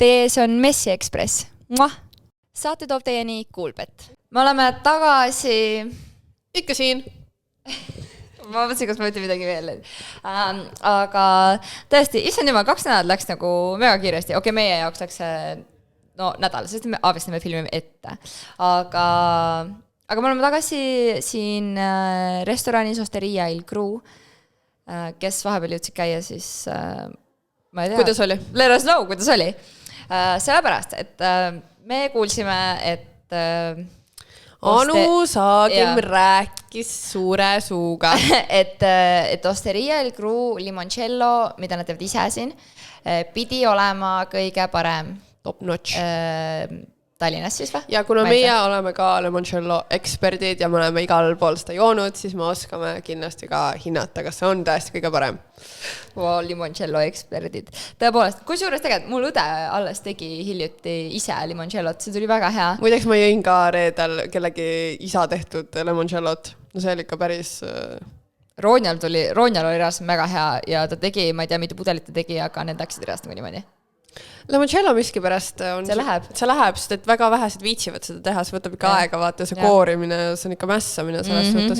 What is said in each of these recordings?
Tees on Messi Ekspress. Saate toob teieni Kuulbet. Me oleme tagasi... Ikka siin. Ma mõtlesin, kas ma ütlen midagi veel. Aga tõesti, issand jumal, 2 nädalat läks nagu väga kiiresti. Okei, meie jaoks läks nädal, sest me avestame filmi ette. Aga me oleme tagasi siin restoranis Osteria Il Cru, kes vahepeal jõudsid käia siis... ma ei tea. Kuidas oli? Let us know, kuidas oli. Sellepärast, et me kuulsime, et... Anu Saagim rääkis suure suuga. et Osteria Il Cru limoncello, mida nad teevad ise siin, pidi olema kõige parem top notch. Tallinnas siis või? Ja kuna meie oleme ka limoncello eksperdid ja me oleme igal pool seda joonud, siis me oskame kindlasti ka hinnata, kas see on tõesti kõige parem. Limoncello eksperdid. Tõepoolest, kusjuures tegelikult mul õde alles tegi hiljuti ise limoncellot, see tuli väga hea. Muideks ma jõin ka reedel kellegi isa tehtud limoncellot. No see oli ikka päris... Roonjal oli reaalselt väga hea ja ta tegi, ma ei tea, mitu pudelit ta tegi, aga need läksid reaalselt nagu niimoodi. Limoncello miski pärast on... See läheb, sest et väga vähesed viitsivad seda teha, see võtab ikka aega, vaata see koorimine, see on ikka mässamine selles suhtes.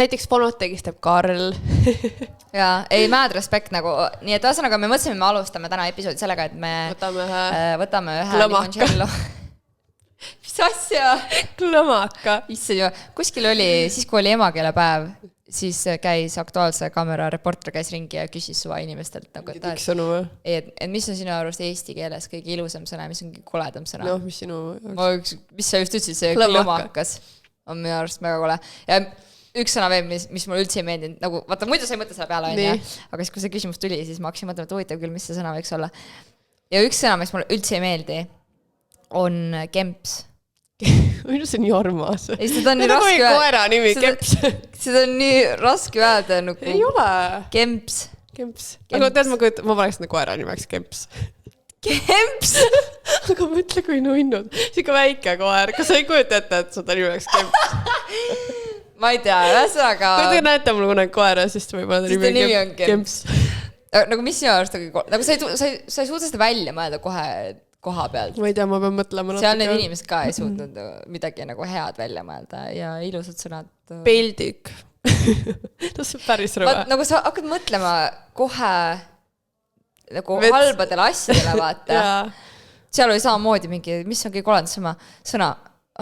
Näiteks Polnot tegist teeb Karl. Jaa, ei mad respekt nagu, nii et ühesõnaga me mõtlesime, me alustame täna episoodi sellega, et me võtame ühe limoncello. Mis asja? Klõmaka. Issand ju, kuskil oli, siis kui oli emakeelepäev, siis käis Aktuaalse kaamera reporter käis ringi ja küsis suva inimestelt nagu, et mis on sinu arust eesti keeles kõige ilusam sõna, mis on kõige koledam sõna? Mis sinu... Mis sa just ütlesid, see klõmakas on minu arust väga kole. Ja üks sõna veel, mis mulle üldse ei meeldinud, nagu, vaata, muidu sa ei mõtle selle peale, aga siis kui see küsimus tuli, siis ma hakkasin mõtlema, et huvitav küll, mis see sõna võiks olla. Ja üks sõna, mis mulle üldse ei meeldi, on kemps. Või see on nii armas. Seda on nii raske öelda. Koera nimi, Kemps. Seda on nii raske öelda nagu... Ei ole. Kemps. Aga tead, ma paneks seda koera nimeks Kemps. Kemps? Aga mõtle, kui nunnud. Siika väike koer. Kas sa ei kujuta ette, et seda nimeks Kemps? Ma ei tea, ühesõnaga... Kui te näete mul kunagi koera, siis te võivad nimi on Kemps. Nagu mis sinu arust nagu sa ei suuda seda välja mõelda koha pealt. Ma ei tea, ma pean mõtlema. Seal need inimesed ka ei suutnud midagi nagu head välja mõelda ja ilusad sõnad. Peldik. See on päris rõve. Nagu sa hakkad mõtlema kohe nagu halbadele asjadele, vaata. Seal oli samamoodi mingi, mis on kõige koledam sõna.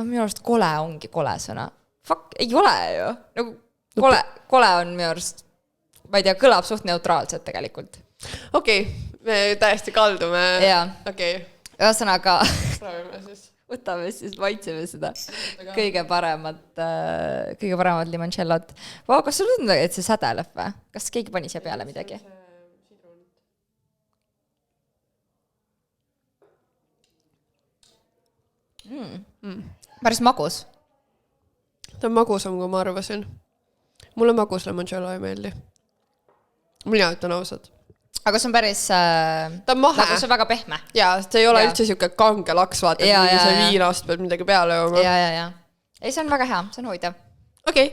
Minu arust kole ongi kole sõna. Fuck, ei ole ju. Nagu kole on minu arust, ma ei tea, kõlab suht neutraalselt tegelikult. Okei, me täiesti kaldume. Okei. Ühesõnaga, võtame siis, maitseme seda kõige paremat limoncellot. Kas sul on, et see sädeleb või? Kas keegi pani siia peale midagi? Päris magus. Ta on magusam, kui ma arvasin. Mulle magus limoncello ei meeldi. Mina ütlen ausalt. Aga see on päris... Ta on mahe. Nagu see on väga pehme. Jaa, see ei ole üldse siuke kange laks, vaata, et see viinast peab midagi peale jooma. Ja. Ei, see on väga hea, see on huvitav. Okei.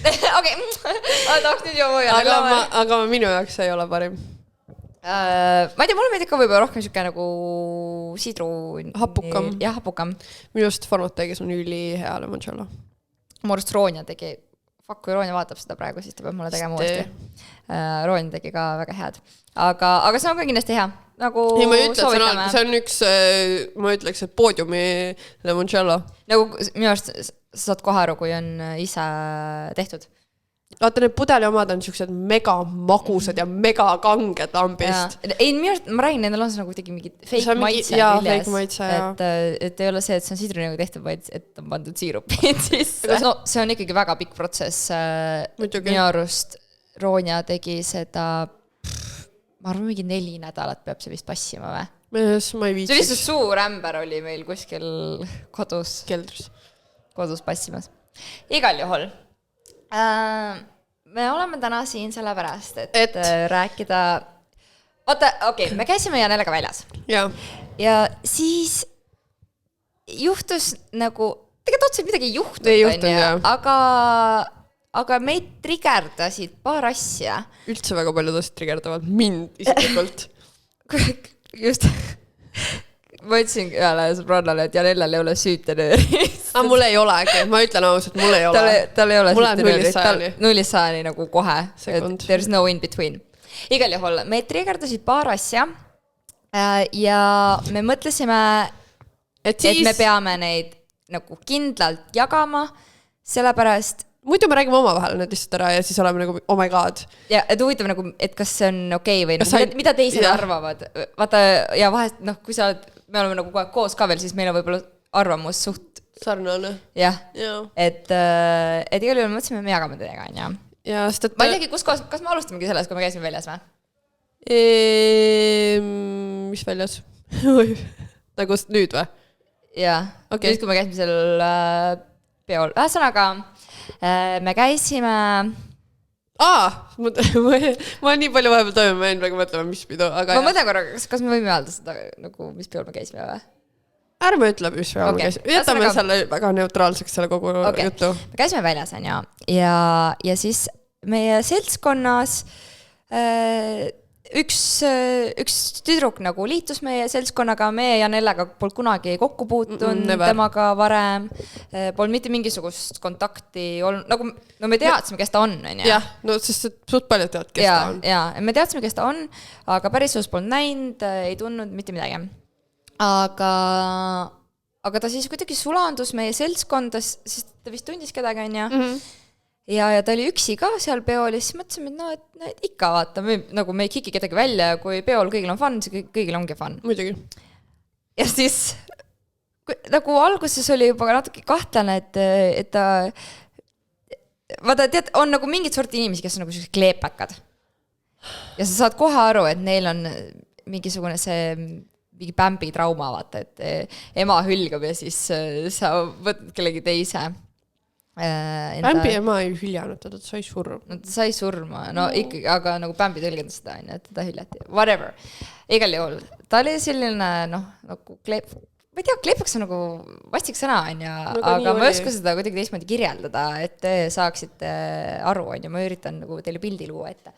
Tahaks nüüd joo. Aga minu jaoks ei ole parim. Ma ei tea, mulle meeldib ka võib-olla rohkem siuke nagu sidruun. Hapukam. Jah, hapukam. Minu just Fonot tegis on üli hea limoncello. Mu arust Roonja tegi... Fuck, kui Roonja vaatab seda praegu, siis ta peab mulle tegema uuesti. Roonja tegi ka väga head. Aga see on ka kindlasti hea. Nagu ei, ma ütlen, see on üks, ma ütleks, et poodiumi limoncello. Nagu minu arust sa saad kohe aru, kui on ise tehtud. Vaata, need pudeli omad on siuksed mega magusad ja mega kanged lambist. Ei, minu arust, ma räägin, nendel on see nagu tegi mingi fake maitse viljas. Et ei ole see, et see on sidruniga tehtud, vaid et on pandud siirupid sisse. No, see on ikkagi väga pikk protsess. Minu arust Roonja tegi seda, ma arvan, mingi 4 nädalat peab see vist passima või? Ma ei viitsiks. See lihtsalt suur ämber oli meil kuskil kodus. Keldris. Kodus passimas. Igal juhul. Me oleme täna siin sellepärast, et rääkida... Vaata, okei, me käisime Janelega väljas. Ja siis juhtus nagu... Tegelikult otseselt midagi ei juhtunud, aga meid trigerdasid paar asja. Üldse väga paljud asjad trigerdavad mind isiklikult. Just... ma ütlesin ühele sõbrannale, et Janellal ei ole süütenööri. Aga mul ei olegi, ma ütlen ausalt, mul ei ole. Tal ei ole süütenööri. Nullist sajani nagu kohe. There's no in between. Igal juhul, me triggerdasid paar asja ja me mõtlesime, et me peame neid nagu kindlalt jagama, sellepärast muidu me räägime omavahel need lihtsalt ära ja siis oleme nagu oh my god. Ja et huvitav nagu, et kas see on okei või nagu, mida teised arvavad. Vaata, ja vahest, kui me oleme nagu koos ka veel, siis meil on võib-olla arvamus suht sarnane. Jah, et igal juhul mõtlesime, me jagame teiega, on jah. Ja, ma ei teagi, kas me alustamegi sellest, kui me käisime väljas või? Mis väljas? Nagu nüüd või? Jah, nüüd kui me käisime seal peol. Ühesõnaga, me käisime... ma nii palju vahepeal toimub, ma ei praegu mõtlema, mis pidu. Ma mõtlen korra, kas me võime öelda seda, nagu, mis peol me käisime või? Ärme ütleb, mis peol me käisime. Jätame selle väga neutraalseks selle kogu jutu. Me käisime väljas, on ja. Ja siis meie seltskonnas üks tüdruk nagu liitus meie seltskonnaga, meie Janellega polnud kunagi kokku puutunud temaga varem, polnud mitte mingisugust kontakti olnud, nagu no me teadsime, kes ta on, on ja? Jah, no sest suht palju tead, kes ta on. Ja, me teadsime, kes ta on, aga päris suus polnud näinud, ei tundnud mitte midagi. Aga ta siis kuidagi sulandus meie seltskondas, sest ta vist tundis kedagi, on ja? Ja ta oli üksi ka seal peol ja siis mõtlesime, et ikka vaata, me ei kiki kedagi välja ja kui peol kõigil on fun, siis kõigil ongi fun. Muidugi. Ja siis nagu alguses oli juba natuke kahtlane, et ta vaata, tead, on nagu mingid sorti inimesi, kes on nagu sellised kleepakad. Ja sa saad kohe aru, et neil on mingisugune see mingi pämbi trauma, vaata, et ema hülgab ja siis sa võtad kellegi teise. Pämbi ema ei hüljanud, ta sai surma. No ta sai surma, no ikkagi, aga nagu Pämbi tõlgendas seda, et ta hüljati. Whatever. Igal juhul. Ta oli selline, nagu ma ei tea, kleepaks on nagu vastik sõna, on ja, aga ma ei oska seda kuidagi teistmoodi kirjeldada, et te saaksite aru, on ja ma üritan nagu teile pildi luua ette.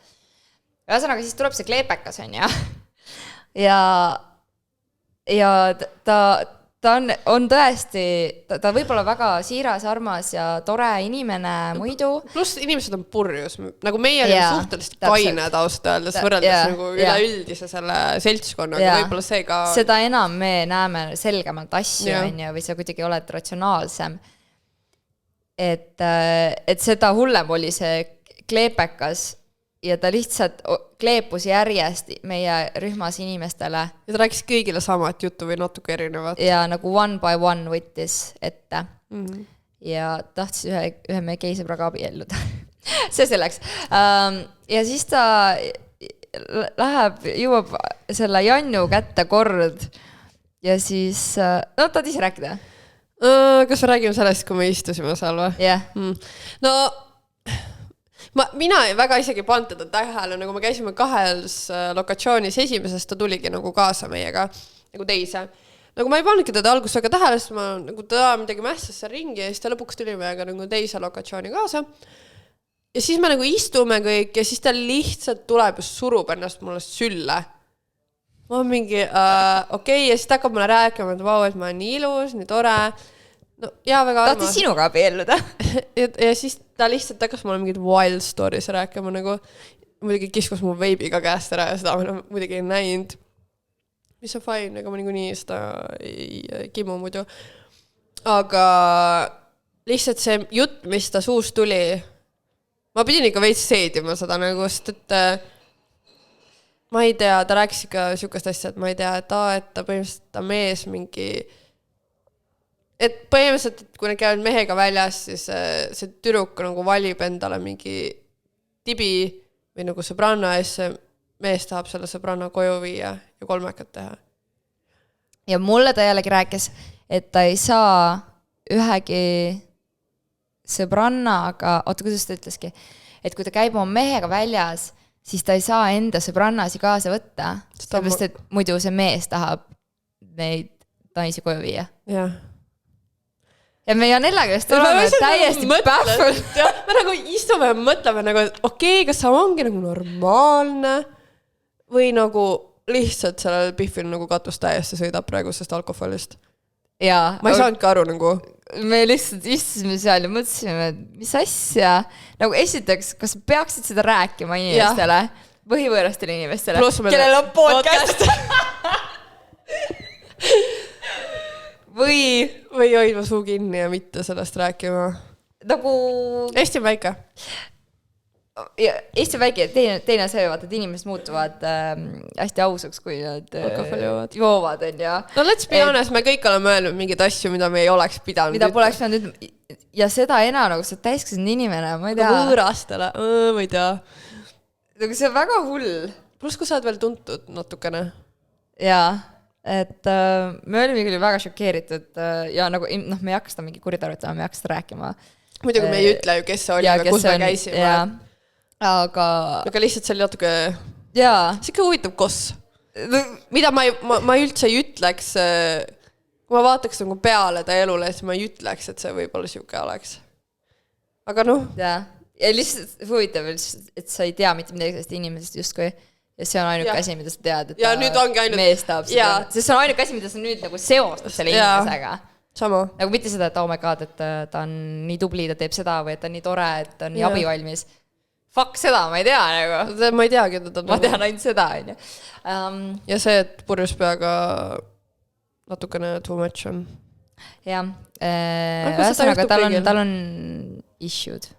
Ühesõnaga, siis tuleb see kleepekas, on ja. Ja ta on tõesti, ta võib olla väga siiras, armas ja tore inimene muidu. Plus inimesed on purjus, nagu meie olime suhteliselt kained ausalt öeldes võrreldes nagu üleüldise selle seltskonnaga, võib-olla see ka... Seda enam me näeme selgemalt asju, või sa kuidagi oled ratsionaalsem. Et seda hullem oli see kleepekas ja ta lihtsalt kleepus järjest meie rühmas inimestele. Ja ta rääkis kõigile samat juttu või natuke erinevat. Ja nagu one by one võttis ette. Ja tahtis ühe meie geisõbraga abielluda. See selleks. Ja siis ta jõuab selle Jannu kätte kord ja siis... No, tahad ise rääkida? Kas me räägime sellest, kui me istusime seal või? Jah. No... Mina väga isegi pannud teda tähele, nagu me käisime kahes lokatsioonis, esimesest ta tuligi nagu kaasa meiega, nagu teise. Nagu ma ei pannudki teda alguses väga tähele, sest ma nagu ta midagi mässas seal ringi ja siis ta lõpuks tuli meiega nagu teise lokatsiooni kaasa. Ja siis me nagu istume kõik ja siis ta lihtsalt tuleb ja surub ennast mulle sülle. Ma olen mingi, okei, ja siis ta hakkab mulle rääkima, et vau, et ma olen nii ilus, nii tore. No, jaa, väga armas. Tahtis sinuga abielluda. Ja siis ta lihtsalt hakkas mulle mingid wild stories rääkima, nagu muidugi kiskus mu veibiga käest ära ja seda ma muidugi ei näinud. Mis on fine, aga ma nii seda ei kimu muidu. Aga lihtsalt see jutt, mis ta suust tuli, ma pidin ikka veits seedima seda nagu, sest et ma ei tea, ta rääkis ikka sihukest asja, et ma ei tea, et ta põhimõtteliselt ta mees mingi... Et põhimõtteliselt, et kui nad käivad mehega väljas, siis see tüdruk nagu valib endale mingi tibi või nagu sõbranna ja see mees tahab selle sõbranna koju viia ja kolmekat teha. Ja mulle ta jällegi rääkis, et ta ei saa ühegi sõbrannaga, kuidas ta ütleski, et kui ta käib oma mehega väljas, siis ta ei saa enda sõbrannasi kaasa võtta, sellepärast, et muidu see mees tahab neid naisi koju viia. Jah. Ja me Janellaga just oleme täiesti pähvult. Me nagu istume ja mõtleme, nagu, et okei, kas see ongi nagu normaalne või nagu lihtsalt sellel Biffil nagu katus täiesti sõidab praegusest alkoholist. Jaa. Ma ei saanudki aru nagu. Me lihtsalt istusime seal ja mõtlesime, et mis asja. Nagu esiteks, kas peaksid seda rääkima inimestele, põhivõõrastele inimestele, kellel on podcast. või hoidma suu kinni ja mitte sellest rääkima. Nagu... Eesti on väike. Eesti väike, teine see, vaata, et inimesed muutuvad hästi ausaks, kui nad joovad, on ja. No let's be honest, me kõik oleme öelnud mingeid asju, mida me ei oleks pidanud. Mida poleks pidanud nüüd, ja seda enam, nagu sa täiskasnud inimene, ma ei tea. Võõrastele, ma ei tea. Nagu see on väga hull. Plus, kui sa oled veel tuntud natukene. Jaa, et me olime küll väga šokeeritud ja nagu, me ei hakka seda mingi kuritarvitama, me ei hakka seda rääkima. Muidugi me ei ütle ju, kes see oli ja kus me käisime. Aga lihtsalt see oli natuke see ikka huvitav koss. Mida ma üldse ei ütleks, kui ma vaataks nagu peale ta elule, siis ma ei ütleks, et see võib-olla siuke oleks. Aga noh. Ja lihtsalt huvitav, et sa ei tea mitte midagi sellest inimesest justkui. Ja see on ainuke asi, mida sa tead, et ta mees tahab seda. Sest see on ainuke asi, mida sa nüüd nagu seostad selle inimesega. Sama. Nagu mitte seda, et oh my god, et ta on nii tubli, ta teeb seda või et ta on nii tore, et ta on nii abivalmis. Fuck seda, ma ei tea nagu. Ma ei teagi, et ta on. Ma tean ainult seda, on ju. Ja see, et purjus peaga natukene too much on. Jah. Ühesõnaga, tal on issued.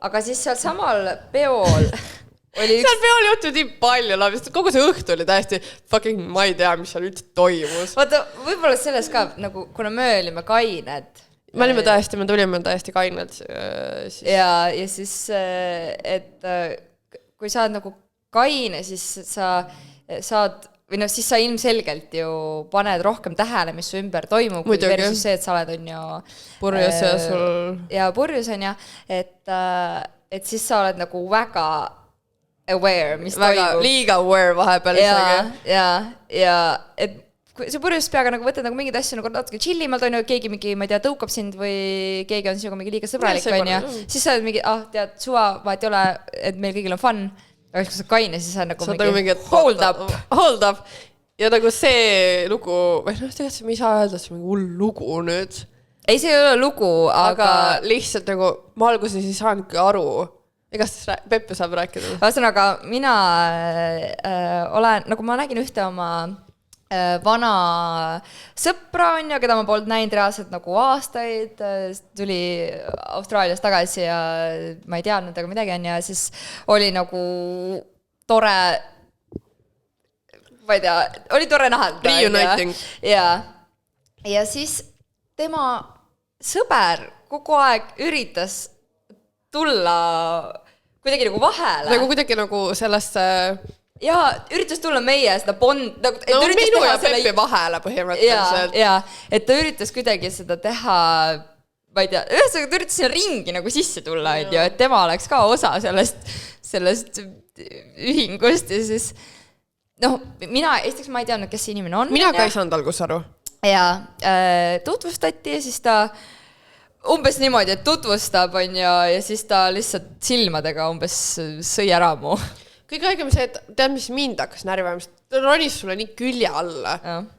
Aga siis seal samal peol seal peol juhtud nii palju labi, kogu see õhtu oli täiesti fucking, ma ei tea, mis seal üldse toimus. Vaata, võib-olla selles ka, nagu, kuna me olime kained. Me tulime täiesti kained. Ja siis, et kui sa oled nagu kaine, siis sa saad, või siis sa ilmselgelt ju paned rohkem tähele, mis su ümber toimub, versus see, et sa oled on ju purjus ja sul... Ja purjus on ja, et siis sa oled nagu väga aware, mis toimub. Liiga aware vahepeal isegi. Ja et kui sa purjus peaga nagu võtad nagu mingid asju nagu natuke chillimalt, on ju, keegi mingi, ma ei tea, tõukab sind või keegi on sinuga mingi liiga sõbralik, on ju, siis sa oled mingi, tead, suva, vaat ei ole, et meil kõigil on fun, aga kui sa kaine, siis sa nagu mingi hold up. Ja nagu see lugu, või tegelikult ma ei saa öelda, et see on mingi hull lugu nüüd. Ei, see ei ole lugu, aga lihtsalt nagu ma alguses ei saanudki aru. Kas Peppe saab rääkida? Ühesõnaga, mina olen, nagu ma nägin ühte oma vana sõpra on ja keda ma polnud näinud reaalselt nagu aastaid, tuli Austraaliast tagasi ja ma ei teadnud aga midagi on ja siis oli nagu tore, ma ei tea, oli tore näha. Reuniting. Ja siis tema sõber kogu aeg üritas tulla kuidagi nagu vahele. Nagu kuidagi nagu sellesse... Ja üritas tulla meie seda bond... No minu ja Peppi vahele põhimõtteliselt. Ja, et ta üritas kuidagi seda teha, ma ei tea, ühesõnaga ta üritas sinna ringi nagu sisse tulla, et tema oleks ka osa sellest ühingust ja siis... Noh, esiteks ma ei teadnud, kes see inimene on. Mina ka ei saanud algus aru. Ja tutvustati ja siis ta umbes niimoodi, et tutvustab on ja siis ta lihtsalt silmadega umbes sõi ära mu. Kõige õigem see, et tead, mis mind hakkas närvima, ta ronis sulle nii külje alla.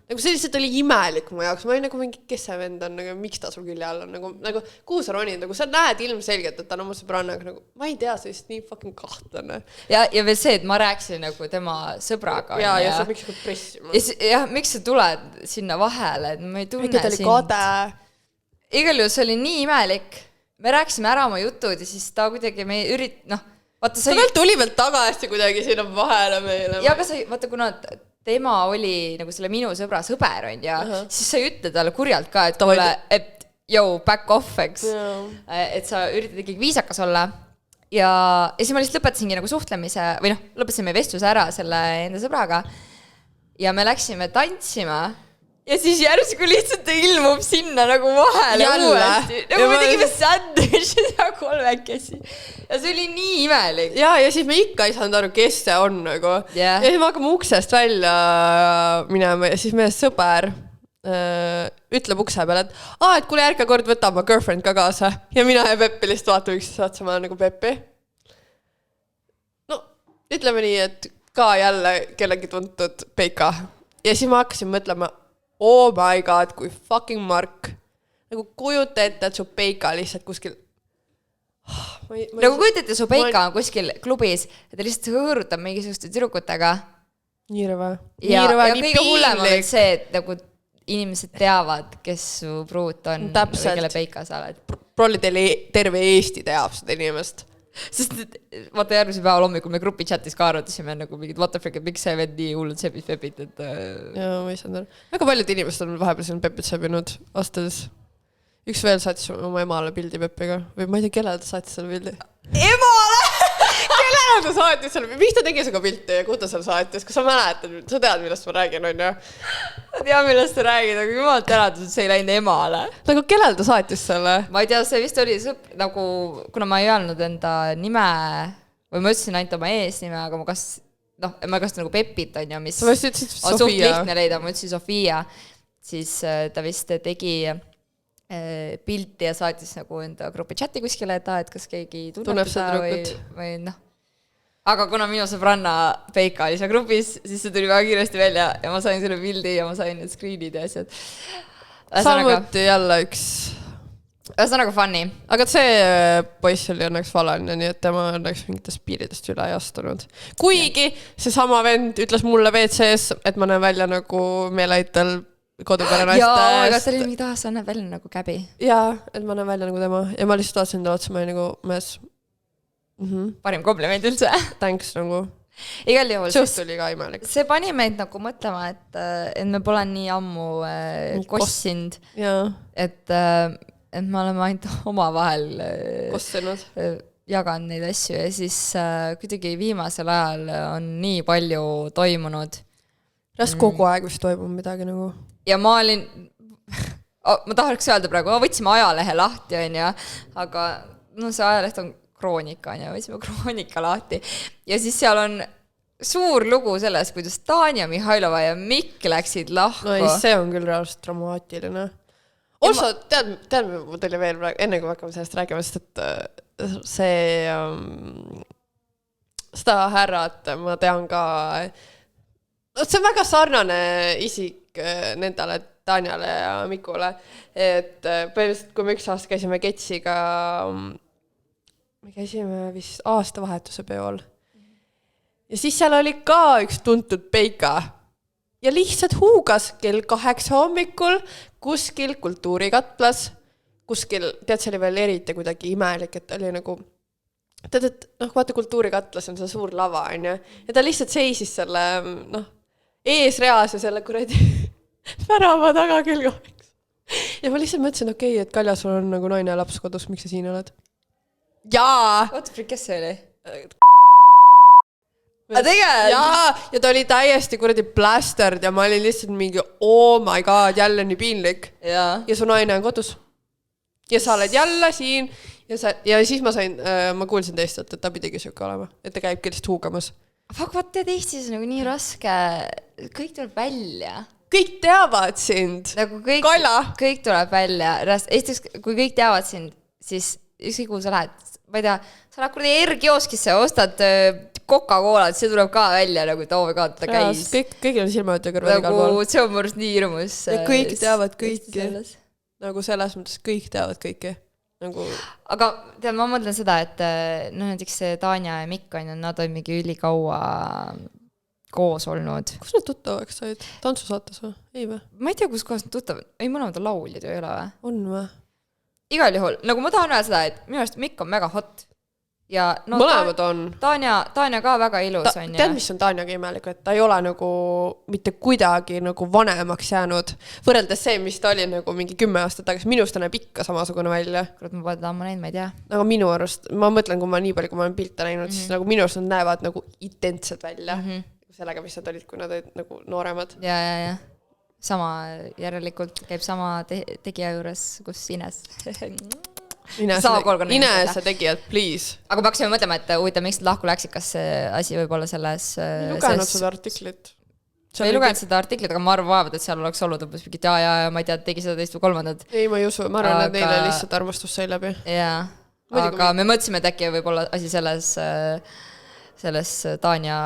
Nagu see lihtsalt oli imelik mu jaoks. Ma olin nagu mingi, kes see vend on, nagu, miks ta sul külje alla on. Nagu kuhu sa ronid, nagu sa näed ilmselgelt, et ta on oma sõbrannaga. Nagu, ma ei tea, see on nii fucking kahtlane. Ja veel see, et ma rääkisin nagu tema sõbraga. Ja sa miks sa pressima. Ja miks sa tuled sinna vahele, et ma ei tunne sind. Oli kade. Igal juhul see oli nii imelik. Me rääkisime ära oma jutud ja siis ta kuidagi me vaata, ta veel tuli veel tagasi kuidagi sinna vahele meile. Ja aga vaata, kuna tema oli nagu selle minu sõbra sõber on ja siis sa ei ütle talle kurjalt ka, et back off, eks. Et sa üritad ikkagi viisakas olla. Ja siis ma lihtsalt lõpetasingi nagu suhtlemise või lõpetasime vestluse ära selle enda sõbraga ja me läksime tantsima. Ja siis järsku lihtsalt ilmub sinna nagu vahele uuesti. Nagu me tegime sandwich'id ja kolmekesi. Ja see oli nii imelik. Ja siis me ikka ei saanud aru, kes see on nagu. Ja siis me hakkame uksest välja minema ja siis meie sõber ütleb ukse peale, et kuule järge kord võta oma girlfriend ka kaasa. Ja mina ja Peppi lihtsalt vaatame üks saatsama nagu Peppi. No, ütleme nii, et ka jälle kellegi tuntud Peika. Ja siis ma hakkasin mõtlema, oh my god, kui fucking Mark. Nagu kujuta ette, et su Peika lihtsalt kuskil... Nagu kujutate, su Peika on kuskil klubis ja ta lihtsalt hõõrutab mingisuguste tüdrukutega. Nii rõve. Ja kõige hullem on see, et nagu inimesed teavad, kes su pruut on või kelle Peika sa oled. Prolli terve Eesti teab seda inimest. Sest vaata järgmise päeval hommikul me grupi chatis ka arutasime nagu mingid what the frick, et miks see vend nii hullud sebib pepit, et... Jaa, ma ei saanud. Väga paljud inimesed on vahepeal siin pepit sebinud aastades. Üks veel saatis oma emale pildi pepiga. Või ma ei tea, kellele ta saatis selle pildi. Emale! Kellele ta saatis selle? Miks ta tegi seda pilti ja kuhu ta seal saatis? Kas sa mäletad? Sa tead, millest ma räägin, on ju? Ma tean, millest ta räägid, aga jumal tänatud, see ei läinud emale. Nagu kellele ta saatis selle? Ma ei tea, see vist oli nagu, kuna ma ei öelnud enda nime, või ma ütlesin ainult oma eesnime, aga ma kas nagu Pepit on ju, mis on suht lihtne leida, ma ütlesin Sofia, siis ta vist tegi pilti ja saatis nagu enda grupi chati kuskile, et kas keegi tunneb seda või noh. Aga kuna minu sõbranna Peika oli seal grupis, siis see tuli väga kiiresti välja ja ma sain selle pildi ja ma sain need screenid ja asjad. Samuti jälle üks... Ühesõnaga funny. Aga see poiss oli õnneks valaline, nii et tema õnneks mingitest piiridest üle ei astunud. Kuigi see sama vend ütles mulle WC-s, et ma näen välja nagu meelaitel kodupeale naiste jaa, aga see oli mingi taas, sa näed välja nagu käbi. Jaa, et ma näen välja nagu tema. Ja ma lihtsalt vaatasin ta otsa, ma nagu mees... Parim kompliment üldse. Thanks nagu. Igal juhul. Suht oli ka imelik. See pani meid nagu mõtlema, et me pole nii ammu kossinud. Et me oleme ainult oma vahel kossinud. Jaganud neid asju ja siis kuidagi viimasel ajal on nii palju toimunud. Rast kogu aeg vist toimub midagi nagu. Ja ma olin... ma tahaks öelda praegu, võtsime ajalehe lahti, on ja, aga see ajaleht on Kroonika, on ja võtsime Kroonika lahti. Ja siis seal on suur lugu sellest, kuidas Tanja Mihhailova ja Mikk läksid lahku. No ei, see on küll reaalselt dramaatiline. Also, tead, ma tuli veel praegu, enne kui hakkame sellest rääkima, sest et see seda härrat ma tean ka... See on väga sarnane isik nendele Tanjale ja Mikule. Et põhimõtteliselt, kui me üks aasta käisime Ketsiga... Me käisime vist aastavahetuse peol. Ja siis seal oli ka üks tuntud Peika. Ja lihtsalt huugas kell 8 hommikul kuskil kultuurikatlas. Kuskil, tead, see oli veel eriti kuidagi imelik, et oli nagu... Tead, et vaata kultuurikatlas on see suur lava, on ju. Ja ta lihtsalt seisis selle, eesreas ja selle kuradi värava taga kell 8. Ja ma lihtsalt mõtlesin, okei, et Kalja, sul on nagu naine ja laps kodus, miks sa siin oled? Jaa! What the frick, kes see oli? Jaa, ja ta oli täiesti kuradi blasterd ja ma olin lihtsalt mingi, oh my god, jälle nii piinlik. Ja su naine on kodus. Ja sa oled jälle siin. Ja siis ma kuulsin teist, et ta pidigi sööka olema. Et ta käib lihtsalt huugamas. Fuck, vaata, Eestis on nagu nii raske. Kõik tuleb välja. Kõik teavad sind. Nagu kõik tuleb välja. Eestis, kui kõik teavad sind, siis ükski kuhu sa lähed, ma ei tea, sa lähed kuradi R-kioskisse, ostad Coca-Colat, see tuleb ka välja, nagu et oh my god, ta käis. Kõigil on silmad ja kõrvad igal pool. See on mõrst nii hirmus. Ja kõik teavad kõiki. Nagu selles mõttes kõik teavad kõiki. Aga tead, ma mõtlen seda, et näiteks Tanja ja Mikk on, nad on mingi ülikaua koos olnud. Kus nad tuttavaks said? Tantsusaates või? Ei või? Ma ei tea, kus kohas nad tuttavad. Ei, mõlemad on lauljad ju ei ole või? On või? Igal juhul, nagu ma tahan öelda seda, et minu arust Mikk on väga hot. Ja mõlemad on. Tanja ka väga ilus on. Tead, mis on Tanjaga imelik, et ta ei ole nagu mitte kuidagi nagu vanemaks jäänud. Võrreldes see, mis ta oli nagu mingi 10 aastat tagasi. Minust ta näeb ikka samasugune välja. Kurat, ma pole ammu näinud, ma ei tea. Aga minu arust, ma mõtlen, kui ma nii palju, kui ma olen pilte näinud, siis nagu minu arust nad näevad nagu identsed välja. Sellega, mis nad olid, kui nad olid nagu nooremad. Ja. Sama järelikult käib sama tegija juures, kus Ines. Ines tegijad, please. Aga me hakkasime mõtlema, et huvitav, miks lahku läksid, kas see asi võib olla selles... Ei lugenud seda artiklit. Ei lugenud seda artiklit, aga ma arvan, et seal oleks olnud umbes mingit ja ma ei tea, tegi seda teist või kolmandat. Ei, ma ei usu, ma arvan, et neile lihtsalt armastus sai läbi. Jaa, aga me mõtlesime, et äkki võib olla asi selles Tanja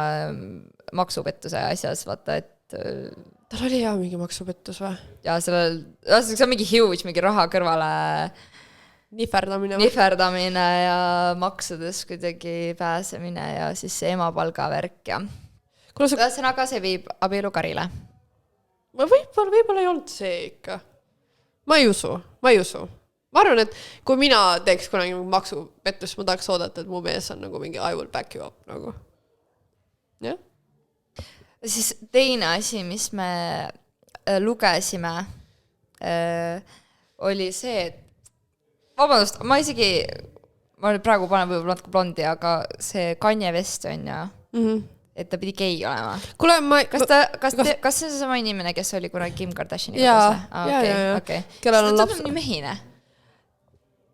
maksupettuse asjas, vaata, et tal oli hea mingi maksupettus või? ja sellel, see on mingi huge, mingi raha kõrvale nihverdamine ja maksudes kuidagi pääsemine ja siis see emapalga värk ja ühesõnaga see viib abielu karile. Võib-olla ei olnud see ikka. Ma ei usu. Ma arvan, et kui mina teeks kunagi maksupettust, ma tahaks oodata, et mu mees on nagu mingi I will back you up nagu. Jah? Siis teine asi, mis me lugesime, oli see, et vabandust, ma nüüd praegu panen võib-olla natuke blondi, aga see Kanye West on ja et ta pidi gei olema. Kuule, kas see on sama inimene, kes oli kunagi Kim Kardashianiga koos? Okay. Ta tundub nii mehine.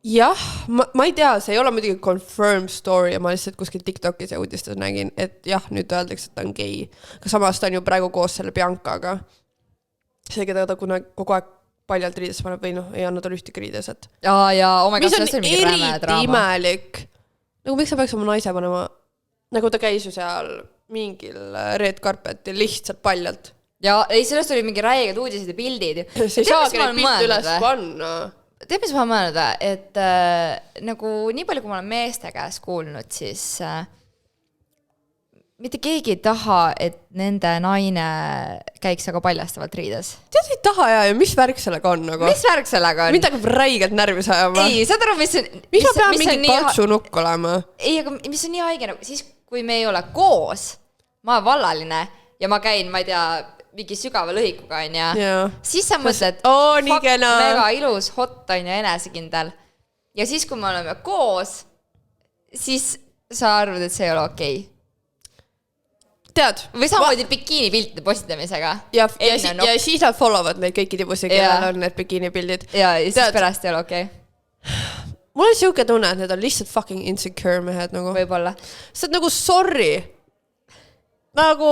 Jah, ma ei tea, see ei ole muidugi confirmed story ja ma lihtsalt kuskil TikTokis ja uudistes nägin, et jah, nüüd öeldakse, et ta on gei. Aga samas ta on ju praegu koos selle Biancaga. See, keda ta kogu aeg paljalt riides paneb või ei anna tal ühtegi riides, et mis on eriti imelik. Nagu miks sa peaks oma naise panema, nagu ta käis ju seal mingil red carpetil lihtsalt paljalt. Ja ei, sellest oli mingi räiged uudised ja pildid. See ei saagi neid pilt üles panna. Tead, mis ma mõelda, et nagu nii palju, kui ma olen meeste käest kuulnud, siis mitte keegi ei taha, et nende naine käiks aga paljastavalt riides. Tead, ei taha ja mis värk sellega on? Nagu? Mis värk sellega on? Mind hakkab räigelt närvis ajama. Ei, saad aru, mis on... Mis ma pean mingi katsunukk olema? Ei, aga mis on nii haige, nagu siis kui me ei ole koos, ma olen vallaline ja ma käin, ma ei tea, mingi sügava lõhikuga on ja siis sa mõtled, fuck, mega ilus, hot on ja enesekindel. Ja siis, kui me oleme koos, siis sa arvad, et see ei ole okei. Tead? Või samamoodi bikiinipiltide postitamisega. Ja siis nad followvad neid kõiki tibusi, kellel on need bikiinipildid. Ja siis pärast ei ole okei. Mul on siuke tunne, et need on lihtsalt fucking insecure mehed nagu. Võib-olla. See on nagu sorry. Nagu,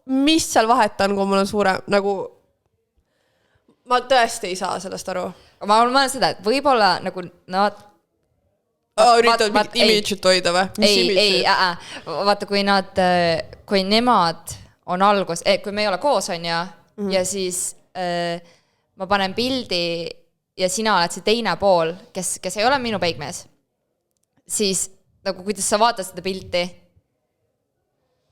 mis seal vahet on, kui mul on suure, nagu ma tõesti ei saa sellest aru. Ma mõtlen seda, et võib-olla nagu nad üritavad mingit image'it hoida või? Ei, vaata, kui nemad on algus, kui me ei ole koos on ja siis ma panen pildi ja sina oled see teine pool, kes ei ole minu peigmees, siis nagu kuidas sa vaatad seda pilti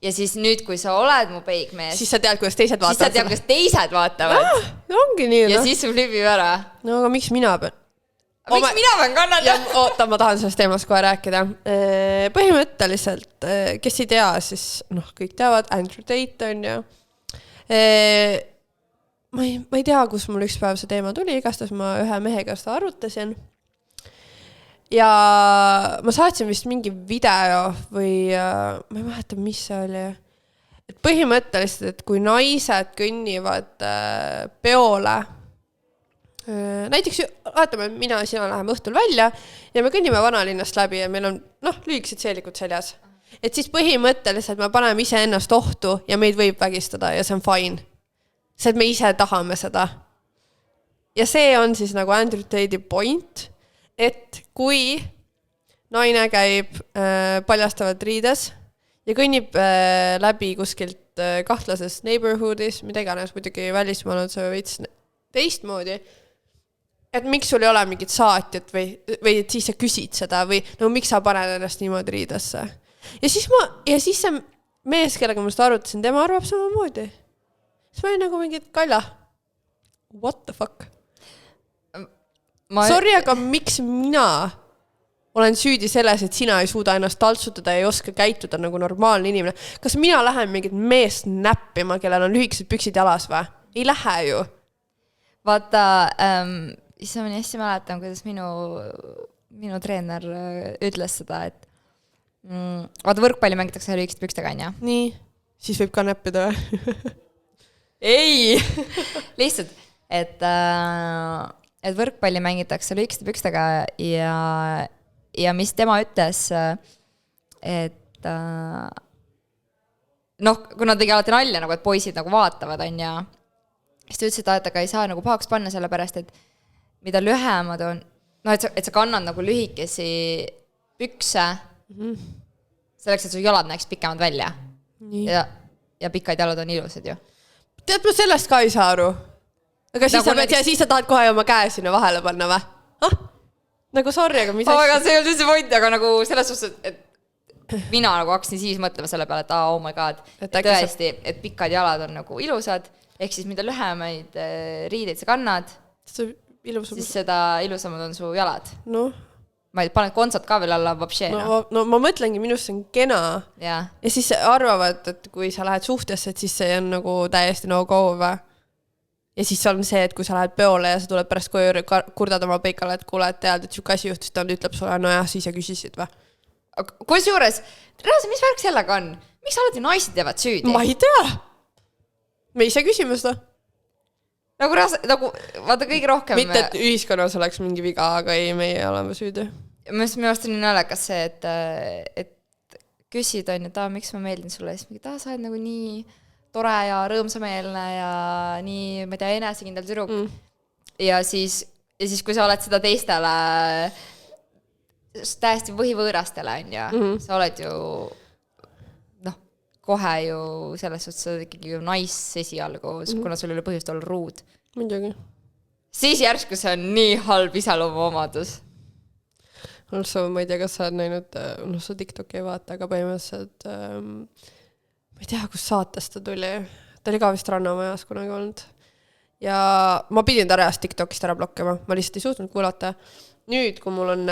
ja siis nüüd, kui sa oled mu peigmees, siis sa tead, kuidas teised vaatavad. Siis sa tead, kuidas teised vaatavad. Ongi nii. Ja siis flipib ära. No aga miks mina pean? Miks mina pean kannata? Oota, ma tahan sellest teemast kohe rääkida. Põhimõtteliselt, kes ei tea, siis kõik teavad, Andrew Tate on ja ma ei tea, kus mul üks päev see teema tuli, igastahes ma ühe mehega seda arutasin ja ma saatsin vist mingi video või ma ei mäleta, mis see oli. Et põhimõtteliselt, et kui naised kõnnivad peole, näiteks vaatame, mina ja sina läheme õhtul välja ja me kõnnime vanalinnast läbi ja meil on lühikesed seelikud seljas. Et siis põhimõtteliselt me paneme ise ennast ohtu ja meid võib vägistada ja see on fine. See, et me ise tahame seda. Ja see on siis nagu Andrew Tate'i point, et kui naine käib paljastavalt riides ja kõnnib läbi kuskilt kahtlases neighborhoodis, mida iganes muidugi välismaal on see veits teistmoodi, et miks sul ei ole mingit saatjat või et siis sa küsid seda või miks sa paned ennast niimoodi riidesse. Ja siis see mees, kellega ma seda arutasin, tema arvab samamoodi. Siis ma olin nagu mingit kalla. What the fuck? Sorry, aga miks mina olen süüdi selles, et sina ei suuda ennast taltsutada ja ei oska käituda nagu normaalne inimene? Kas mina lähen mingit meest näppima, kellel on lühikesed püksid jalas või? Ei lähe ju. Vaata, issa ma nii hästi mäletan, kuidas minu treener ütles seda, et vaata, võrkpalli mängitakse lühikesed pükstega, on ja? Nii, siis võib ka näppida või? Ei! Lihtsalt, et võrkpalli mängitakse lühikesed pükstega ja mis tema ütles, et kuna tegi alati nalja, nagu, et poisid nagu vaatavad, on ja siis ta ütles, et aga ei saa nagu pahaks panna selle pärast, et mida lühemad on, et sa kannad nagu lühikesi pükse selleks, et su jalad näeks pikemad välja. Ja ja pikad jalad on ilusad ju. Tead, ma sellest ka ei saa aru. Aga siis, siis sa tahad kohe oma käe sinna vahele panna või? Nagu sorry, aga mis asja? See ei olnud see point, aga nagu selles suhtes, et mina nagu hakkasin siis mõtlema selle peale, et oh my god, et tõesti, et pikad jalad on nagu ilusad, ehk siis mida lühemaid riideid sa kannad, siis seda ilusamad on su jalad. Noh. Ma ei paned kontsad ka veel alla vapšee. No ma mõtlengi, minust on kena. Ja siis arvavad, et kui sa lähed suhtesse, et siis see on nagu täiesti no-go või? Ja siis on see, et kui sa lähed peole ja sa tuled pärast koju kurdad oma peikale, et kuule, et tead, et siuke asi juhtus, ta ütleb sulle, no jah, siis sa küsisid või? Kus juures, Raasa, mis värk sellega on? Miks alati naised jäävad süüdi? Ma ei tea. Me ise küsime seda. Nagu vaata kõige rohkem... Mitte, et ühiskonnas oleks mingi viga, aga ei, meie oleme süüdi. Minu arust on nii naljakas see, et küsid on, et miks ma meeldin sulle, siis mingi, sa oled nagu nii tore ja rõõmsameelne ja nii, ma ei tea, enesekindel tüdruk. Ja siis, kui sa oled seda teistele täiesti võhivõõrastele on ja sa oled ju kohe ju selles suhtes, sa oled ikkagi ju esialgu, kuna sul ei ole põhjust olla ruud. Muidugi. Siis järsku see on nii halb isaloomu omadus. Also, ma ei tea, kas sa oled näinud, sa TikToki ei vaata, aga põhimõtteliselt ma ei tea, kus saates ta tuli. Ta oli ka vist Rannamajas kunagi olnud. Ja ma pidin ta reast TikTokist ära blokkima. Ma lihtsalt ei suutnud kuulata. Nüüd, kui mul on,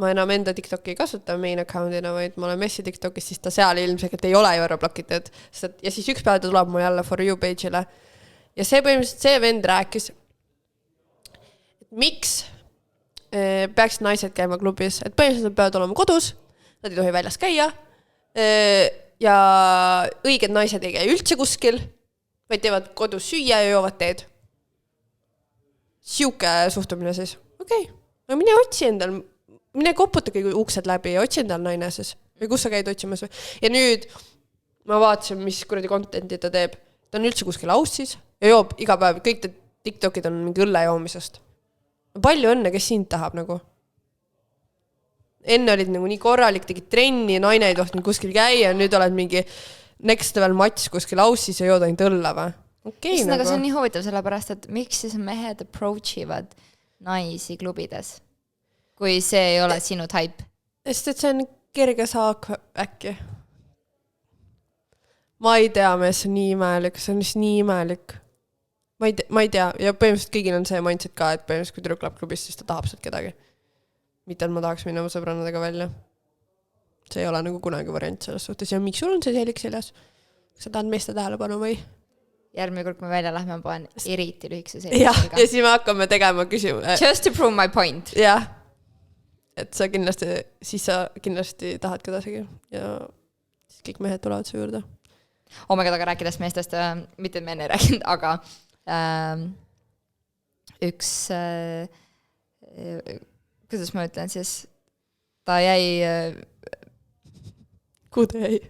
ma enam enda TikToki ei kasuta main account'ina, vaid ma olen Messi TikTokis, siis ta seal ilmselt ei ole ju ära blokitud. Ja siis üks päev ta tuleb mul jälle For You page'ile. Ja see põhimõtteliselt see vend rääkis, et miks peaksid naised käima klubis. Et põhimõtteliselt peavad olema kodus, nad ei tohi väljas käia. Ja õiged naised ei käi üldse kuskil, vaid teevad kodus süüa ja joovad teed. Siuke suhtumine siis. Okei, no mine otsi endal, mine koputa kõik uksed läbi ja otsi endal naine siis. Või kus sa käid otsimas või? Ja nüüd ma vaatasin, mis kuradi contenti ta teeb. Ta on üldse kuskil aussis ja joob iga päev. Kõik TikTokid on mingi õlle joomisest. Palju õnne, kes sind tahab nagu. Enne olid nagu nii korralik, tegid trenni, naine ei tohtinud kuskil käia, nüüd oled mingi next level match kuskil aussis ja jood ainult õlle või? Okay, nagu. Aga see on nii huvitav sellepärast, et miks siis mehed approachivad naisi klubides, kui see ei ole sinu type? Sest et see on kerge saak äkki. Ma ei tea, mees, see on nii imelik, see on nii imelik. Ma ei tea, ja põhimõtteliselt kõigil on see mindset ka, et põhimõtteliselt kui tüdruk läheb klubis, siis ta tahab sealt kedagi. Mitte, et ma tahaks minna oma sõbrannadega välja. See ei ole nagu kunagi variant selles suhtes. Ja miks sul on see selik seljas? Kas sa tahad meeste tähelepanu või? Järgmine kord, kui me välja lähme, ma panen eriti lühikse selik. Ja siis me hakkame tegema küsimus. Just to prove my point. Jah. Et sa kindlasti tahad kedasegi. Ja siis kõik mehed tulevad su juurde. Oh my god, aga rääkides meestest, mitte et me enne rääkinud, aga üks kuidas ma ütlen siis, ta jäi kuhu ta jäi?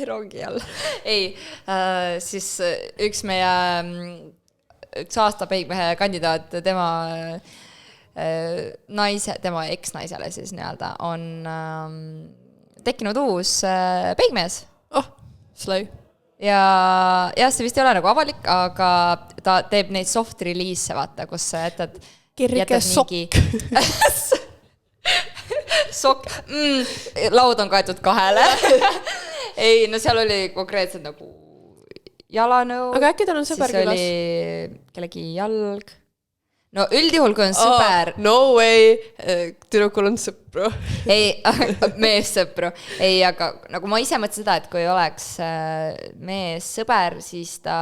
rongi all. Ei, siis üks aasta peigmehe kandidaat, tema tema eksnaisele siis nii-öelda on tekkinud uus peigmees. Slay. Ja see vist ei ole nagu avalik, aga ta teeb neid soft release, vaata, kus sa jätad kerge sokk. Sokk. Laud on kaetud 2. Ei, no seal oli konkreetselt nagu jalanõu. Aga äkki tal on sõber külas? Siis oli kellegi jalg. No üldjuhul, kui on sõber... no way, tüdrukul on sõpru. Ei, mees sõpru. Ei, aga nagu ma ise mõtlen seda, et kui oleks mees sõber, siis ta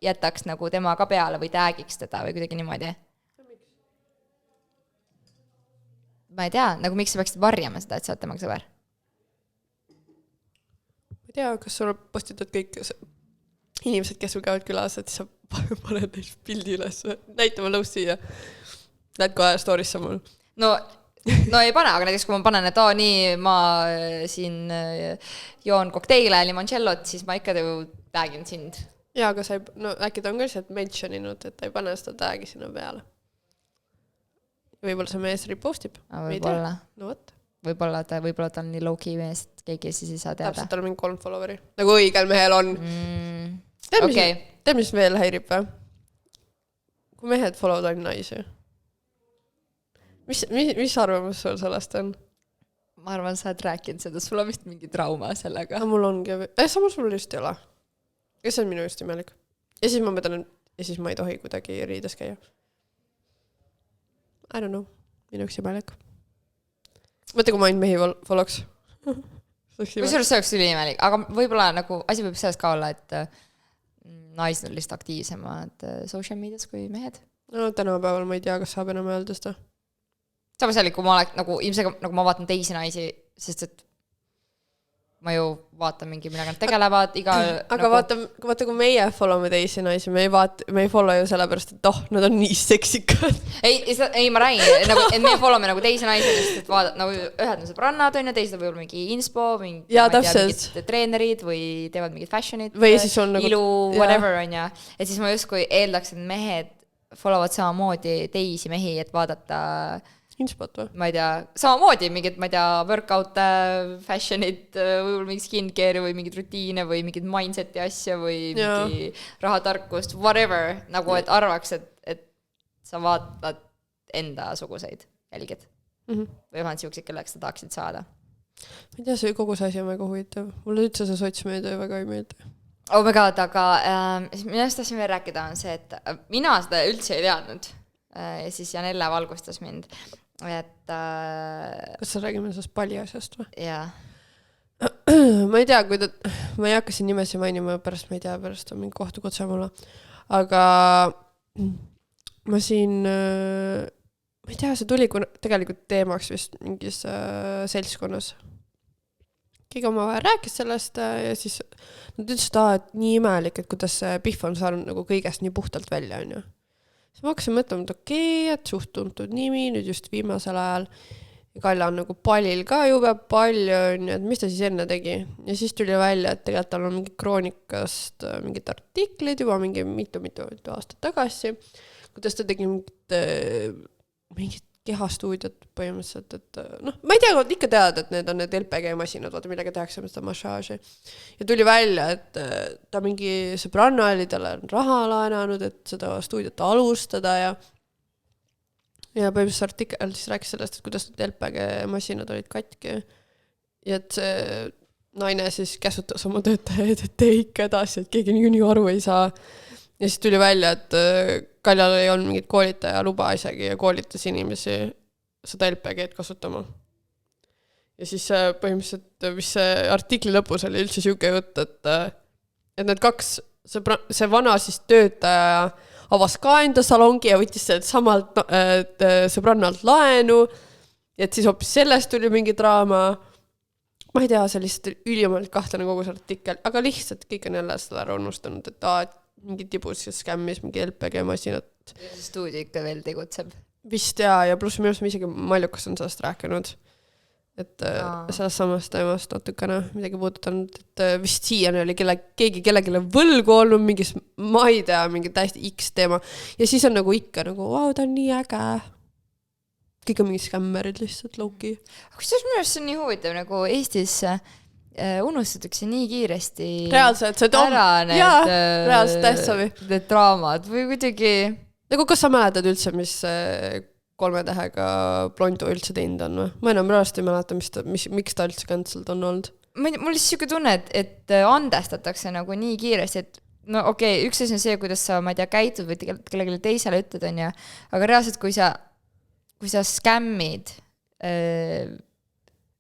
jätaks nagu tema ka peale või täägiks teda või kuidagi niimoodi. Ma ei tea, nagu miks sa peaksid varjama seda, et sa oled temaga sõber? Ma ei tea, kas sul postitad kõik inimesed, kes sul käivad külas, et sa paned neil pildi üles, näitama lõussi ja lähed kohe storisse mul. No ei pane, aga näiteks kui ma panen, et nii ma siin joon kokteile, limoncellot, siis ma ikka tagin sind. Jaa, aga äkki ta on ka lihtsalt mentioninud, et ta ei pane seda tagi sinna peale. Võib-olla see mees repostib. Võib-olla. No võt. võib-olla ta on nii low-key mees, et keegi siis ei saa teada. Täpselt tal on mingi 3 followeri. Nagu õigel mehel on. Tead, mis veel häirib või? Kui mehed follow'd on naisi. Mis arvamus sul sellest on? Ma arvan, sa oled rääkinud seda, sul on vist mingi trauma sellega. Mul ongi. Samas mul just ei ole. Ja see on minu just imelik. Ja siis ma mõtlen, ja siis ma ei tohi kuidagi riides käia. I don't know. Minu üks imelik. Mõtle, kui ma ainult mehi followks. Kusjuures see oleks üli imelik, aga võib-olla nagu asi võib sellest ka olla, et naised on lihtsalt aktiivsemad social medias kui mehed. No tänapäeval ma ei tea, kas saab enam öelda seda. Samas jälle, kui ma olen nagu ilmselt nagu ma vaatan teisi naisi, sest et ma ju vaatan mingi, millega nad tegelevad aga nagu... vaata, kui meie followme teisi naisi, me ei follow ju sellepärast, et nad on nii seksikad. Ei, ma räägin, nagu, et me followme nagu teisi naisi, sest et vaadata, nagu ühed on sõbrannad, on ja teised võib-olla mingi inspo, mingid treenerid või teevad mingid fashionid, nagu... ilu, whatever on ja. Et siis ma justkui eeldaks, et mehed followvad samamoodi teisi mehi, et vaadata... Inspot või? Ma ei tea, samamoodi mingid, ma ei tea, workout, fashionid, võib-olla mingid skincare või mingid rutiine või mingid mindseti asja või mingi rahatarkust, whatever, nagu et arvaks, et sa vaatad enda suguseid jälgid. Või vähemalt siukseid, kelleks sa tahaksid saada. Ma ei tea, see kogu see asi on väga huvitav. Mulle üldse see sotsmeedia väga ei meeldi. Oh my god, aga millest tahtsin veel rääkida on see, et mina seda üldse ei teadnud. Ja siis Janelle valgustas mind. Et, kas sa räägime sellest palli asjast või? Jaa. Ma ei tea, ma ei hakka siin nimesi mainima, pärast ma ei tea, pärast on mingi kohtu kutse mulle. Aga ma siin, ma ei tea, see tuli tegelikult teemaks vist mingis seltskonnas. Keegi omavahel rääkis sellest ja siis nad ütlesid, et nii imelik, et kuidas see Pihv on saanud nagu kõigest nii puhtalt välja, on ju. Siis ma hakkasin mõtlema, et okei, et suht tuntud nimi, nüüd just viimasel ajal. Ja Kalle on nagu pallil ka jube palju, et mis ta siis enne tegi. Ja siis tuli välja, et tegelikult tal on mingi kroonikast mingid artiklid juba mitu aastat tagasi, kuidas ta tegi mingid kehastuudiot põhimõtteliselt, et ma ei tea, ikka tead, et need on need LPG-masinad, vaata millega tehakse seda massaaži. Ja tuli välja, et ta mingi sõbranna oli, talle on raha laenanud, et seda stuudiot alustada ja põhimõtteliselt artikkel siis rääkis sellest, et kuidas need LPG-masinad olid katki. Ja et see naine siis käsutas oma töötajaid, et tee ikka edasi, et keegi nii aru ei saa. Ja siis tuli välja, et Kaljal ei olnud mingit koolitaja luba isegi ja koolitas inimesi seda LPG-d kasutama. Ja siis põhimõtteliselt, mis see artikli lõpus oli üldse siuke jutt, et need kaks, see vana siis töötaja avas ka enda salongi ja võttis samalt sõbrannalt laenu, et siis hoopis sellest tuli mingi draama. Ma ei tea, see lihtsalt ülimalt kahtlane kogu see artikkel, aga lihtsalt kõik on jälle seda ära unustanud, et mingi tibus ja skämmis mingi LPG-masinat. Ja see stuudio ikka veel tegutseb. Vist ja pluss minu arust isegi Maljukas on sellest rääkinud. Et sellest samast teemast natukene midagi puudutanud, et vist siiani oli keegi kellelegi võlgu olnud mingis, ma ei tea, mingi täiesti X teema. Ja siis on nagu ikka nagu, wow, ta on nii äge. Kõik on mingi skämmerid lihtsalt low-key. Kusjuures minu arust see on nii huvitav, nagu Eestis unustatakse nii kiiresti reaalselt, see ära reaalselt tähtsavi. Need draamad või kuidagi... Nagu kas sa mäletad üldse, mis 3 tähega Blondu üldse teinud on või? Ma enam reaalselt ei mäleta, miks ta üldse cancelled on olnud. Mul lihtsalt siuke tunne, et andestatakse nagu nii kiiresti, et no okei, üks asi on see, kuidas sa, ma ei tea, käitud või kellelegi teisele ütled on ja, aga reaalselt, kui sa skämmid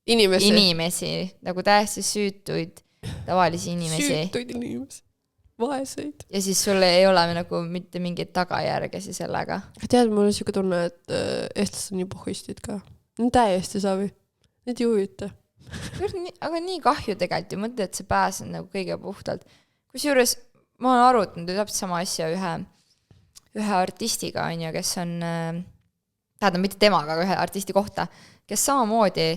inimesi, nagu täiesti süütuid tavalisi inimesi. Süütuid inimesi, vaeseid. Ja siis sul ei ole nagu mitte mingit tagajärgesi sellega. Tead, mul on siuke tunne, et eestlased on nii pohhistid ka. Täiesti savi. Need ei huvita. Aga nii kahju tegelikult ju mõtled, et see pääs on nagu kõige puhtalt. Kusjuures ma olen arutanud täpselt sama asja ühe artistiga, kes on, mitte temaga, aga ühe artisti kohta, kes samamoodi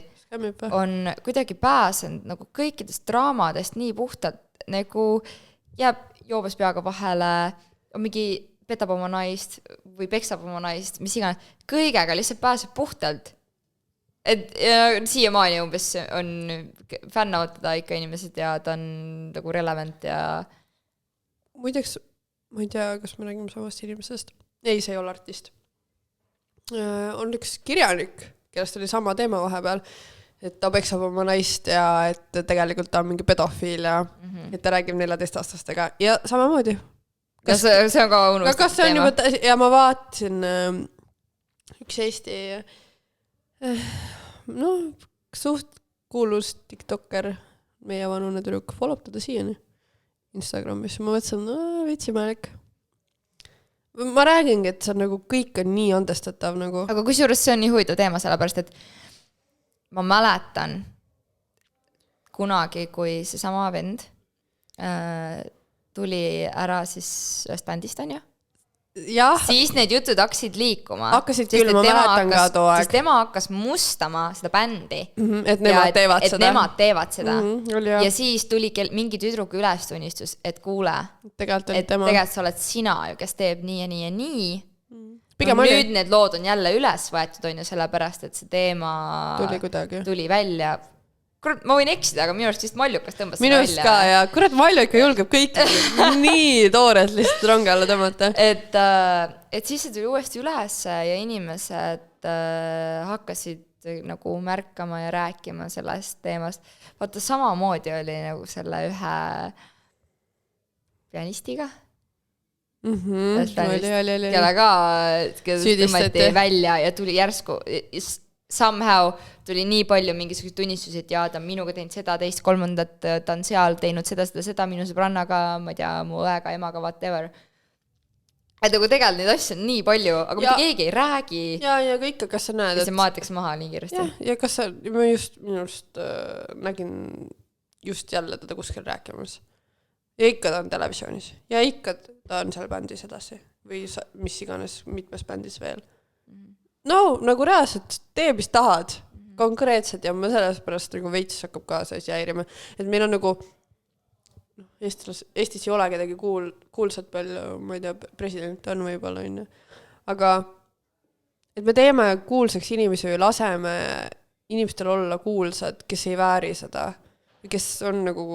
on kuidagi pääsenud nagu kõikidest draamadest nii puhtalt, nagu jääb joobes peaga vahele, on mingi petab oma naist või peksab oma naist, mis iganes, kõigega lihtsalt pääseb puhtalt. et ja siiamaani umbes on fännavad teda ikka inimesed ja ta on nagu relevant ja muideks, ma ei tea, kas me räägime samast inimesest. Ei, see ei ole artist. On üks kirjanik, kellest oli sama teema vahepeal, et ta peksab oma naist ja et tegelikult ta on mingi pedofiil ja et ta räägib 14-aastastega ja samamoodi. Kas see on ka unustatud kas see on teema? juba, ja ma vaatasin üks Eesti suht kuulus TikToker, meie vanune tüdruk, follow teda siiani Instagramis. Ma mõtlesin, vitsimälik. Ma räägingi, et see on nagu kõik on nii andestatav nagu. Aga kusjuures see on nii huvitav teema, sellepärast, et ma mäletan kunagi, kui see sama vend tuli ära siis ühest bändist, on ju? Jah. Siis need jutud hakkasid liikuma. Hakkasid küll, ma mäletan ka too aeg. Sest tema hakkas mustama seda bändi. Et nemad teevad seda. Et nemad teevad seda. Ja siis tuli mingi tüdruku ülestunnistus, et kuule, et tegelikult sa oled sina ju, kes teeb nii ja nii ja nii. Nüüd need lood on jälle üles võetud, on ju, sellepärast, et see teema tuli välja. Kurat, ma võin eksida, aga minu arust vist Mallukas tõmbas seda välja. Minust ka, ja kurat, Malluka julgeb kõik nii toored lihtsalt rongi alla tõmmata. Et siis see tuli uuesti üles ja inimesed hakkasid nagu märkama ja rääkima sellest teemast. Vaata, samamoodi oli nagu selle ühe pianistiga. Kelle ka tõmmati välja ja tuli järsku somehow tuli nii palju mingisugused tunnistusi, et ta on minuga teinud seda, teist, kolmandat, ta on seal teinud seda, minu sõbrannaga, ma ei tea, mu õega, emaga, whatever. Et nagu tegelikult neid asju on nii palju, aga mitte keegi ei räägi. Ja ka ikka, kas sa näed, et see maatakse maha nii kiiresti. Ja kas sa, ma minust nägin just jälle teda kuskil rääkimas. Ja ikka ta on televisioonis. Ja ikka ta on seal bändis edasi. Või mis iganes mitmes bändis veel. No, nagu reaalselt tee, mis tahad konkreetselt ja ma selles pärast nagu veits hakkab kaasa jäirima. Et meil on nagu Eestis ei ole kedagi kuulsat palju, ma ei tea, president on võib-olla on. Aga et me teeme kuulsaks inimesi või laseme inimestel olla kuulsad, kes ei vääri seda. Kes on nagu,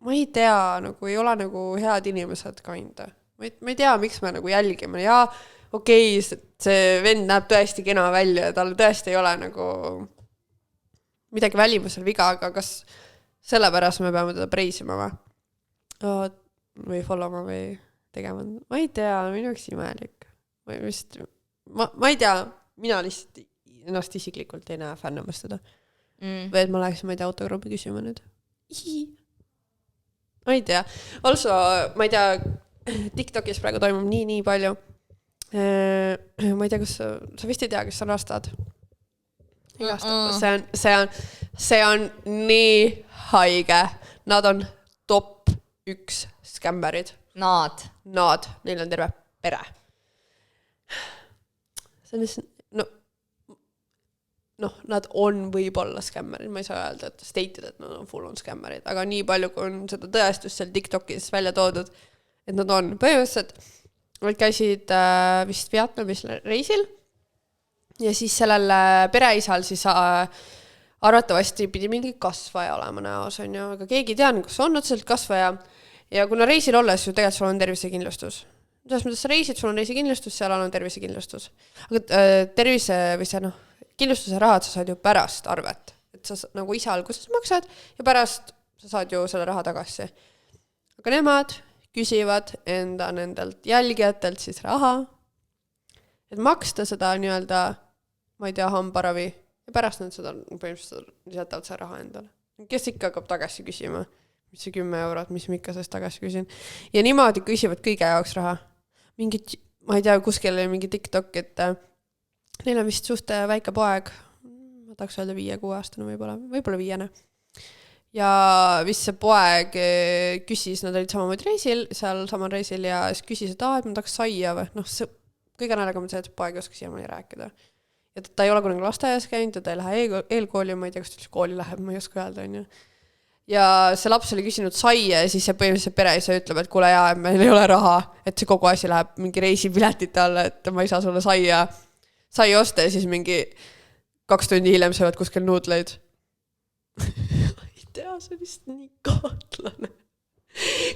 ma ei tea, nagu ei ole nagu head inimesed kainda. Ma ei tea, miks me nagu jälgime. Ja okei, see vend näeb tõesti kena välja ja tal tõesti ei ole nagu midagi välimusel viga, aga kas sellepärast me peame teda preisima või followma või tegema? Ma ei tea, minu üks imelik. Ma ei tea, mina lihtsalt ennast isiklikult ei näe fännamas teda. Või et ma läheks, ma ei tea, autograafi küsima nüüd. Ma ei tea. Also, ma ei tea, TikTokis praegu toimub nii palju. Ma ei tea, kas sa vist ei tea, kes on rastad? See on nii haige. Nad on top 1 skämmerid. Nad. Neil on terve pere. See on lihtsalt, nad on võib-olla skämmerid. Ma ei saa öelda, et stated, et nad on full on skämmerid. Aga nii palju, kui on seda tõestust seal TikTokis välja toodud, et nad on põhimõtteliselt nad käisid vist Vietnamis reisil ja siis sellel pereisal siis arvatavasti pidi mingi kasvaja olema näos, on ju, aga keegi ei teadnud, kas on otseselt kasvaja ja kuna reisil olles ju tegelikult sul on tervisekindlustus. Selles mõttes reisid, sul on reisikindlustus, seal on tervisekindlustus. Aga tervise või see kindlustuse rahad sa saad ju pärast arvet, et sa nagu ise alguses maksad ja pärast sa saad ju selle raha tagasi. Aga nemad küsivad enda nendelt jälgijatelt siis raha, et maksta seda nii-öelda, ma ei tea, hambaravi ja pärast nad seda põhimõtteliselt lisatavad see raha endale. Kes ikka hakkab tagasi küsima, mis see 10 eurot, mis ma ikka sellest tagasi küsin. Ja niimoodi küsivad kõige jaoks raha. Mingid, ma ei tea, kuskil oli mingi TikTok, et neil on vist suht väike poeg, ma tahaks öelda 5-6 aastane võib-olla 5. Ja vist see poeg küsis, nad olid samamoodi reisil, seal samal reisil ja siis küsis, et ma tahaks saia või. See kõige nälgam on see, et poeg ei oska siiamaani rääkida. Ja ta ei ole kunagi lasteaias käinud ja ta ei lähe eelkooli, ma ei tea, kas ta kooli läheb, ma ei oska öelda. On ju. Ja see laps oli küsinud saia ja siis see põhimõtteliselt pereisa ütleb, et kuule jaa, meil ei ole raha, et see kogu asi läheb mingi reisipiletite alla, et ma ei saa sulle saia osta ja siis mingi 2 tundi hiljem söövad kuskil nuudleid. Ei tea, see on lihtsalt nii kahtlane.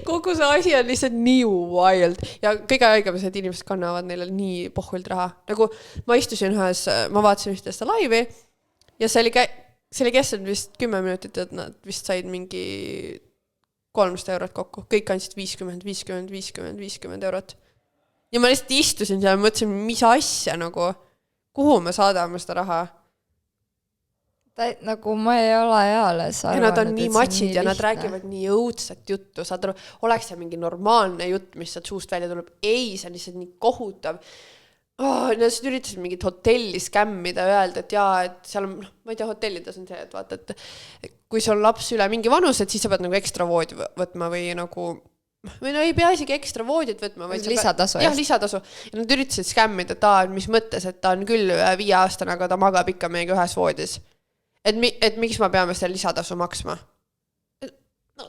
Kogu see asi on lihtsalt nii wild ja kõige haigem, et inimesed kannavad neile nii pohvilt raha. Nagu ma istusin ühes, ma vaatasin ühte seda laivi ja see oli kestnud vist 10 minutit, et nad vist said mingi 300 eurot kokku. Kõik andsid 50 eurot. Ja ma lihtsalt istusin seal ja mõtlesin, mis asja nagu, kuhu me saadame seda raha. Nagu ma ei ole eales arvanud, ja nad on nii matšid ja nad räägivad nii õudset juttu. Saad aru, oleks see mingi normaalne jutt, mis sealt suust välja tuleb. Ei, see on lihtsalt nii kohutav. Nad üritasid mingit hotelli skämmida ja öelda, et jaa, et seal on, ma ei tea, hotellides on see, et vaata, et kui sul on laps üle mingi vanus, et siis sa pead nagu ekstra voodi võtma või nagu, või no ei pea isegi ekstra voodit võtma. Lisatasu. Jah, lisatasu. Ja nad üritasid skämmida, et mis mõttes, et ta on küll 5 aastane, aga ta magab ikka meiega ühes voodis. Et miks ma peame selle lisatasu maksma? No,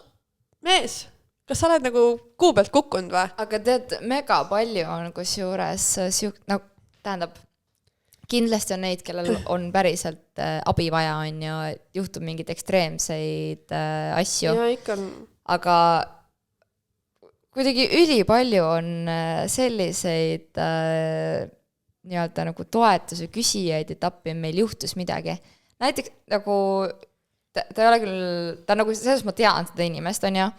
mees, kas sa oled nagu kuu pealt kukkunud või? Aga tead, mega palju on kusjuures no, tähendab, kindlasti on neid, kellel on päriselt abi vaja on ja juhtub mingid ekstreemseid asju. Ja ikka on. Aga kuidagi ülipalju on selliseid nii-öelda nagu toetuse küsijaid, et appi meil juhtus midagi. Näiteks nagu ta ei ole küll, ta nagu selles ma tean seda inimest on ja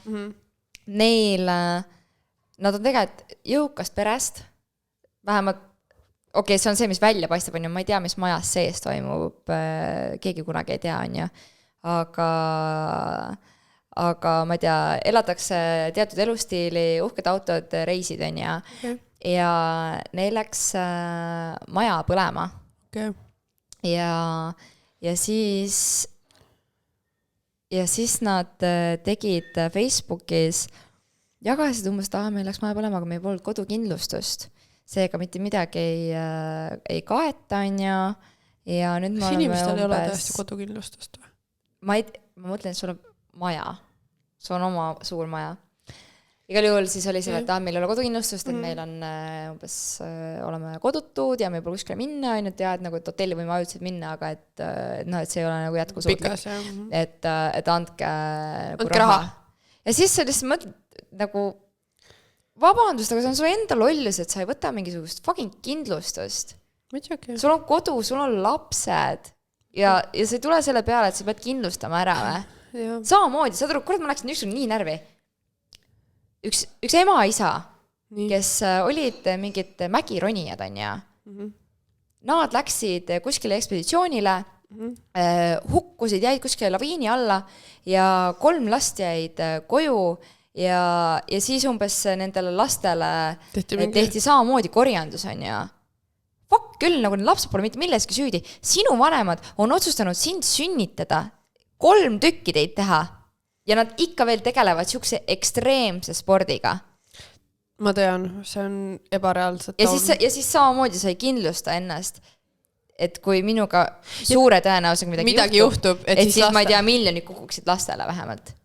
neil, nad on tegelikult jõukast perest, vähemalt see on see, mis välja paistab on ja ma ei tea, mis majas sees toimub, keegi kunagi ei tea on ja aga ma ei tea, elatakse teatud elustiili, uhked autod, reisid on ja neil läks maja põlema ja siis nad tegid Facebookis, jagasid umbes, et meil läks maja põlema, aga meil polnud kodukindlustust. Seega mitte midagi ei kaeta on ja nüüd kas inimestel ei ole tõesti kodukindlustust? Ma mõtlen, et sul on maja. Sul on oma suur maja. Igal juhul siis oli see, et meil ei ole kodukindlustust, et meil on umbes, oleme kodutud ja meil pole kuskile minna, ainult et nagu, et hotelli võime ajutiselt minna, aga et see ei ole nagu jätkusuutlik. Et andke nagu raha. Ja siis sa lihtsalt mõtled nagu vabandust, aga see on su enda lollus, et sa ei võta mingisugust fucking kindlustust. Sul on kodu, sul on lapsed ja see ei tule selle peale, et sa pead kindlustama ära või? Samamoodi, saad aru, kurat, ma läksin ükskord nii närvi. Üks ema-isa, kes olid mingid mägironijad on ja nad läksid kuskile ekspeditsioonile, hukkusid, jäid kuskile laviini alla ja 3 last jäid koju ja siis umbes nendele lastele tehti samamoodi korjandus on ja fuck küll, nagu need lapsed pole mitte milleski süüdi. Sinu vanemad on otsustanud sind sünnitada, 3 tükki teid teha ja nad ikka veel tegelevad siukse ekstreemse spordiga. Ma tean, see on ebareaalselt. Ja siis samamoodi sa ei kindlusta ennast, et kui minuga suure tõenäosusega midagi juhtub, et siis ma ei tea, miljonid kukuksid lastele vähemalt.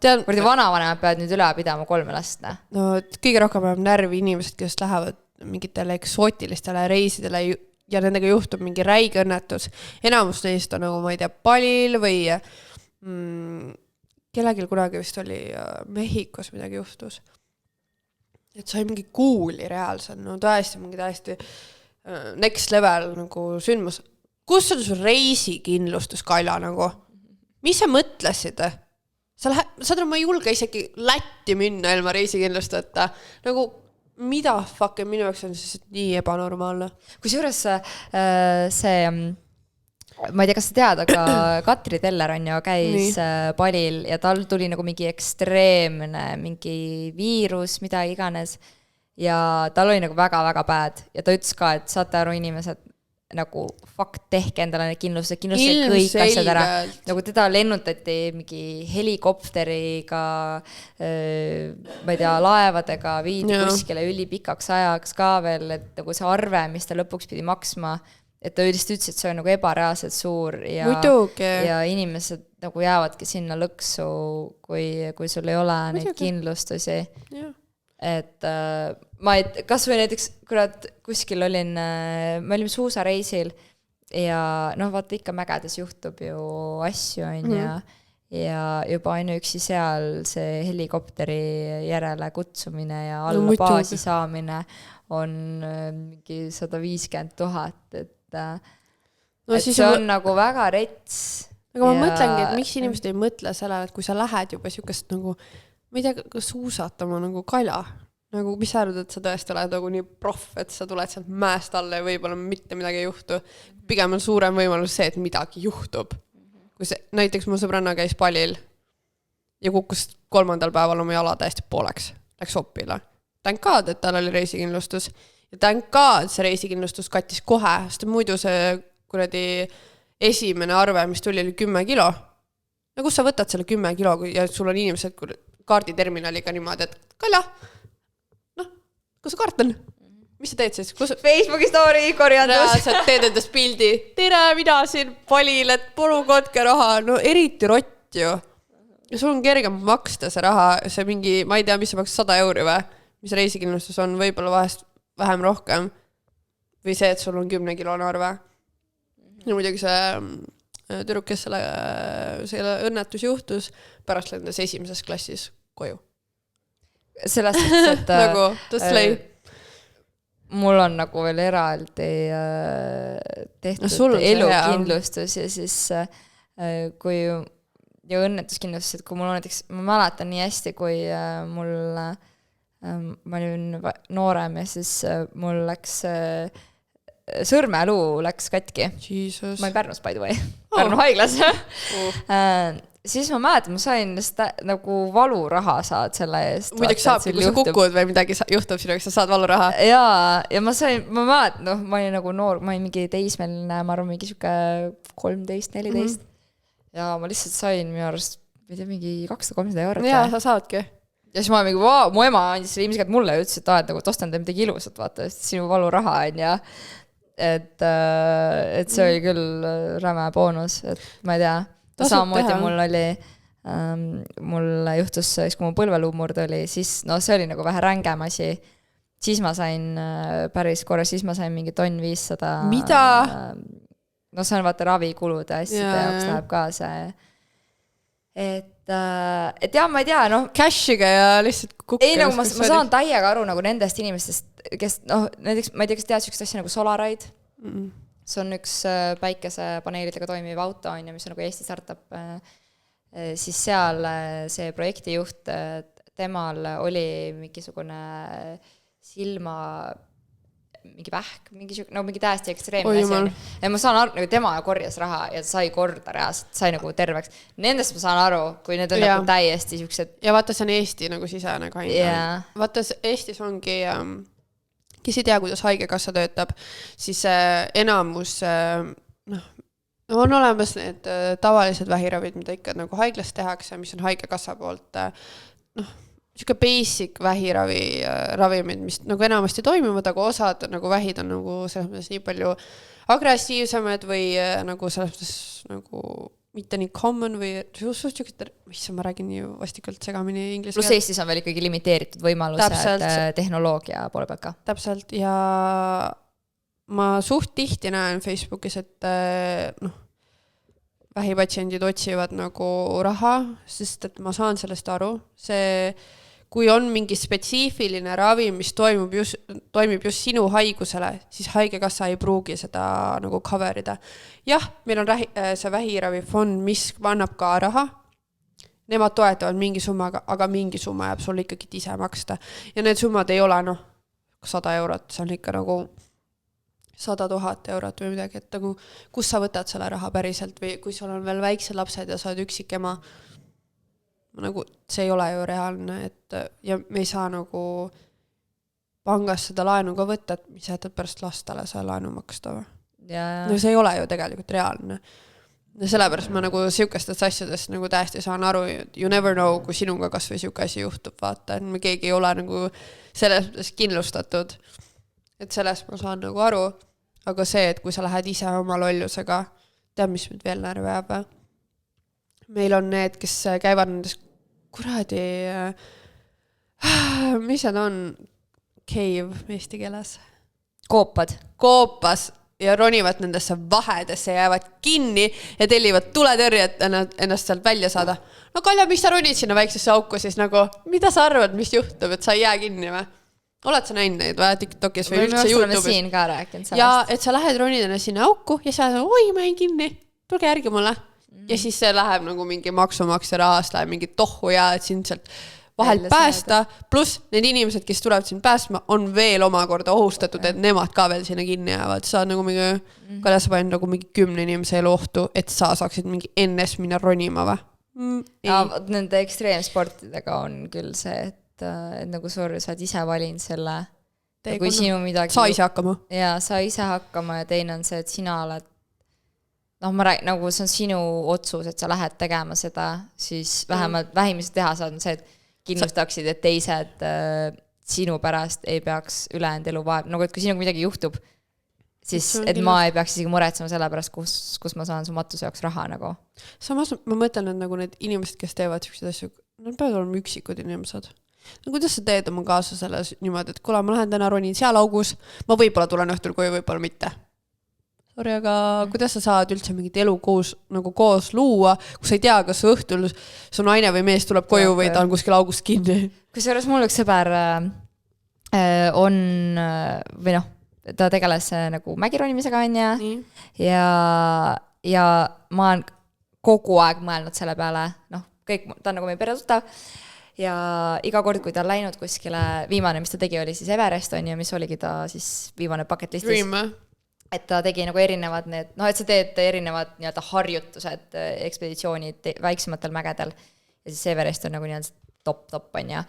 Kurdi vanavanemad peavad nüüd üle pidama 3 last. No, kõige rohkem peab närvi inimesed, kes lähevad mingitele eksootilistele reisidele ja nendega juhtub mingi räige õnnetus. Enamus neist on nagu, ma ei tea, Palil või kellelgi kunagi vist oli Mehhikos midagi juhtus. Et sai mingi kuuli reaalselt, no tõesti mingi täiesti next level nagu sündmus. Kus on su reisikindlustus, Kaila, nagu? Mis sa mõtlesid? Saad aru, ma ei julge isegi Lätti minna ilma reisikindlustata. Nagu, mida fuck minu jaoks on siis nii ebanormaalne? Kusjuures see, ma ei tea, kas sa tead, aga Katri Teller on ju käis Palil ja tal tuli nagu mingi ekstreemne, mingi viirus, mida iganes. Ja tal oli nagu väga-väga bad. Ja ta ütles ka, et saate aru inimesed, nagu fuck, tehke endale need kindlustused kõik asjad ära. Nagu teda lennutati mingi helikopteriga, ma ei tea, laevadega viidi kuskile ülipikaks ajaks ka veel, et nagu see arve, mis ta lõpuks pidi maksma, et ta üldiselt ütles, et see on nagu ebareaalselt suur ja inimesed nagu jäävadki sinna lõksu, kui sul ei ole neid kindlustusi. Et kas või näiteks kurat kuskil olin, me olime suusareisil ja noh, vaata ikka mägedes juhtub ju asju, on ja juba ainuüksi seal see helikopteri järele kutsumine ja alla baasi saamine on mingi 150 000, et see on nagu väga rets. Aga ma mõtlengi, et miks inimesed ei mõtle sellele, et kui sa lähed juba siukest nagu, ma ei tea, suusatama nagu Kalja, nagu mis arvad, et sa tõesti oled nagu nii proff, et sa tuled sealt mäest alla ja võib-olla mitte midagi ei juhtu. Pigem on suurem võimalus see, et midagi juhtub. Kui see, näiteks mu sõbranna käis palil ja kukkus 3. päeval oma jala täiesti pooleks, läks opile. Thank God, et tal oli reisikindlustus ja thank God see reisikindlustus kattis kohe, sest muidu see kuradi esimene arve, mis tuli oli 10 kilo. Ja kus sa võtad selle 10 kilo ja sul on inimesed kaarditerminaliga niimoodi, et Kalja, noh, kus see kaart on? Mis sa teed siis? Facebooki story korjandus. Sa teed endast pildi. Tere, mina siin palil, et palun kotke raha. No eriti rott ju. Ja sul on kergem maksta see raha, see mingi, ma ei tea, mis see maks 100 euri või, mis reisikindlustus on, võib-olla vahest vähem rohkem. Või see, et sul on 10 kilone arve. Ja muidugi see tüdruk, kes selle õnnetus juhtus, pärast lendas 1. klassis koju. Sellest, et nagu, tõstlei. Mul on nagu veel eraldi tehtud elukindlustus ja siis kui ja õnnetuskindlustus, et kui mul on näiteks, ma mäletan nii hästi, kui ma olin noorem ja siis mul läks sõrmeluu läks katki. Jesus. Ma olin Pärnus, by the way. Pärnu haiglas. Siis ma mäletan, ma sain nagu valuraha saad selle eest. Muideks saabki, kui sa kukud või midagi juhtub sinu, sa saad valuraha. Ja ma mäletan, noh, ma olin nagu noor, ma olin mingi teismeline, ma arvan, mingi siuke 13-14. Ja ma lihtsalt sain minu arust, mingi 200-300 eurot. Ja, sa saadki. Ja siis ma mingi, vau, mu ema andis selle ilmselt mulle ja ütles, et nagu tostan te midagi ilusat, vaata, sinu valuraha on ja et see oli küll räme boonus, et ma ei tea. Samamoodi mul juhtus, kui mu põlveluumurd oli, siis no see oli nagu vähe rängem asi. Siis ma sain päris korra, siis ma sain mingi 1500. Mida? No see on vaata ravikulude asjade jaoks läheb ka see. Et jah, ma ei tea, noh. Cashiga ja lihtsalt kukke. Ei, nagu ma saan täiega aru nagu nendest inimestest, kes, noh, näiteks, ma ei tea, kas tead sükest asja nagu Solaride. See on üks päikesepaneelidega toimiv auto, mis on nagu Eesti startup. Siis seal see projektijuht, temal oli mingisugune silma mingi vähk, mingi täiesti ekstreemne asi. Ja ma saan aru, nagu tema korjas raha ja ta sai korda reaalselt, sai nagu terveks. Nendest ma saan aru, kui need on nagu täiesti siuksed. Ja vaata, see on Eesti nagu sisene kain. Vaata, Eestis ongi kes ei tea, kuidas haigekassa töötab, siis enamus, on olemas need tavalised vähiravid, mida ikka nagu haiglas tehakse, mis on haigekassa poolt, siuke basic vähiravi ravimid, mis nagu enamasti toimivad, aga osad nagu vähid on nagu selles mõttes nii palju agressiivsemad või nagu selles mõttes nagu mitte nii common või mis ma räägin nii vastikalt segamini inglise. Plus Eestis on veel ikkagi limiteeritud võimalused tehnoloogia poole pealt ka. Täpselt ja ma suht tihti näen Facebookis, et vähipatsiendid otsivad nagu raha, sest et ma saan sellest aru. See, kui on mingi spetsiifiline ravi, mis toimib just sinu haigusele, siis haigekassa ei pruugi seda nagu coverida. Jah, meil on see vähiravifond, mis annab ka raha. Nemad toetavad mingi summaga, aga mingi summa jääb sul ikkagi ise maksta. Ja need summad ei ole 100 eurot, see on ikka nagu 100 000 eurot või midagi, et nagu, kus sa võtad selle raha päriselt või kui sul on veel väiksed lapsed ja sa oled üksik ema, nagu see ei ole ju reaalne, et ja me ei saa nagu pangast seda laenu ka võtta, et mis jätad pärast lastele see laenu maksta või. No see ei ole ju tegelikult reaalne. Ja sellepärast ma nagu siukestest asjadest nagu täiesti saan aru, you never know, kui sinuga kas või siuke asi juhtub, vaata, et me keegi ei ole nagu selles kindlustatud. Et sellest ma saan nagu aru, aga see, et kui sa lähed ise oma lollusega, tead, mis mind veel närvi jääb. Meil on need, kes käivad nendes kuradi, mis need on? Cave eesti keeles. Koopas. ja ronivad nendesse vahedesse ja jäävad kinni ja tellivad tuletõrjet ennast sealt välja saada. No Kalja, mis sa ronid sinna väiksesse auku siis nagu, mida sa arvad, mis juhtub, et sa ei jää kinni või? Oled sa näinud neid või TikTokis või üldse YouTube'is? Siin ka rääkinud sellest. Ja et sa lähed ronidena sinna auku ja sa oi, ma jäin kinni, tulge järgi mulle. Ja siis see läheb nagu mingi maksumaksja rahast, läheb mingi tohu ja et sind sealt vahelt päästa, pluss need inimesed, kes tulevad sind päästma, on veel omakorda ohustatud, et nemad ka veel sinna kinni jäävad. Sa nagu mingi, Kalja sa paned nagu mingi 10 inimese elu ohtu, et sa saaksid mingi ennes minna ronima või? Ja nende ekstreemsportidega on küll see, et nagu sa oled ise valinud selle, kui sinu midagi... Sa ise hakkama. Ja sa ise hakkama ja teine on see, et sina oled ma räägin, nagu see on sinu otsus, et sa lähed tegema seda, siis vähemalt vähimisi teha saad see, et kindlustaksid, et teised sinu pärast ei peaks ülejäänud elu vaeb. Nagu, et kui sinuga midagi juhtub, siis et ma ei peaks isegi muretsema selle pärast, kus ma saan su matuse jaoks raha nagu. Samas ma mõtlen, et nagu need inimesed, kes teevad sellised asju, nad peavad olema üksikud inimesed. No, kuidas sa teed oma kaaslasele niimoodi, et kuule, ma lähen täna ronin seal augus, ma võib-olla tulen õhtul koju, võib-olla mitte. Sorry, aga kuidas sa saad üldse mingit elu koos luua, kus sa ei tea, kas õhtul su naine või mees tuleb koju või ta on kuskil august kinni? Kusjuures mul üks sõber on, või noh, ta tegeles nagu mägironimisega on ja ma olen kogu aeg mõelnud selle peale, noh, kõik, ta on nagu meie peretuttav ja iga kord, kui ta on läinud kuskile, viimane, mis ta tegi, oli siis Everest on ja mis oligi ta siis viimane bucket listis. Dream, et ta tegi nagu erinevad need, noh, et sa teed erinevad nii-öelda harjutused, ekspeditsioonid väiksematel mägedel ja siis Everest on nagu nii-öelda top on ja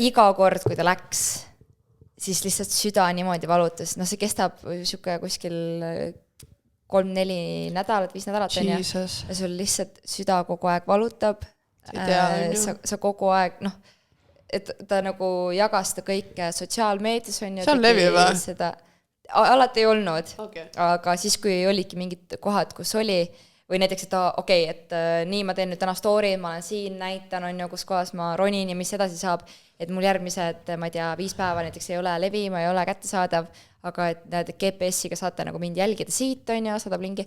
iga kord, kui ta läks, siis lihtsalt süda niimoodi valutas, noh, see kestab kuskil 3-4 nädalat, 5 nädalat on ja sul lihtsalt süda kogu aeg valutab, sa kogu aeg, noh, et ta nagu jagas seda kõike sotsiaalmeedias on see on levi või? Alati ei olnud, aga siis, kui olidki mingid kohad, kus oli, või näiteks, et et nii ma teen nüüd täna story, ma olen siin, näitan, on ju, kus kohas ma ronin ja mis edasi saab, et mul järgmised, ma ei tea, 5 päeva näiteks ei ole levi, ma ei ole kättesaadav, aga et näed, GPS-iga saate nagu mind jälgida siit, on ju, saadab lingi,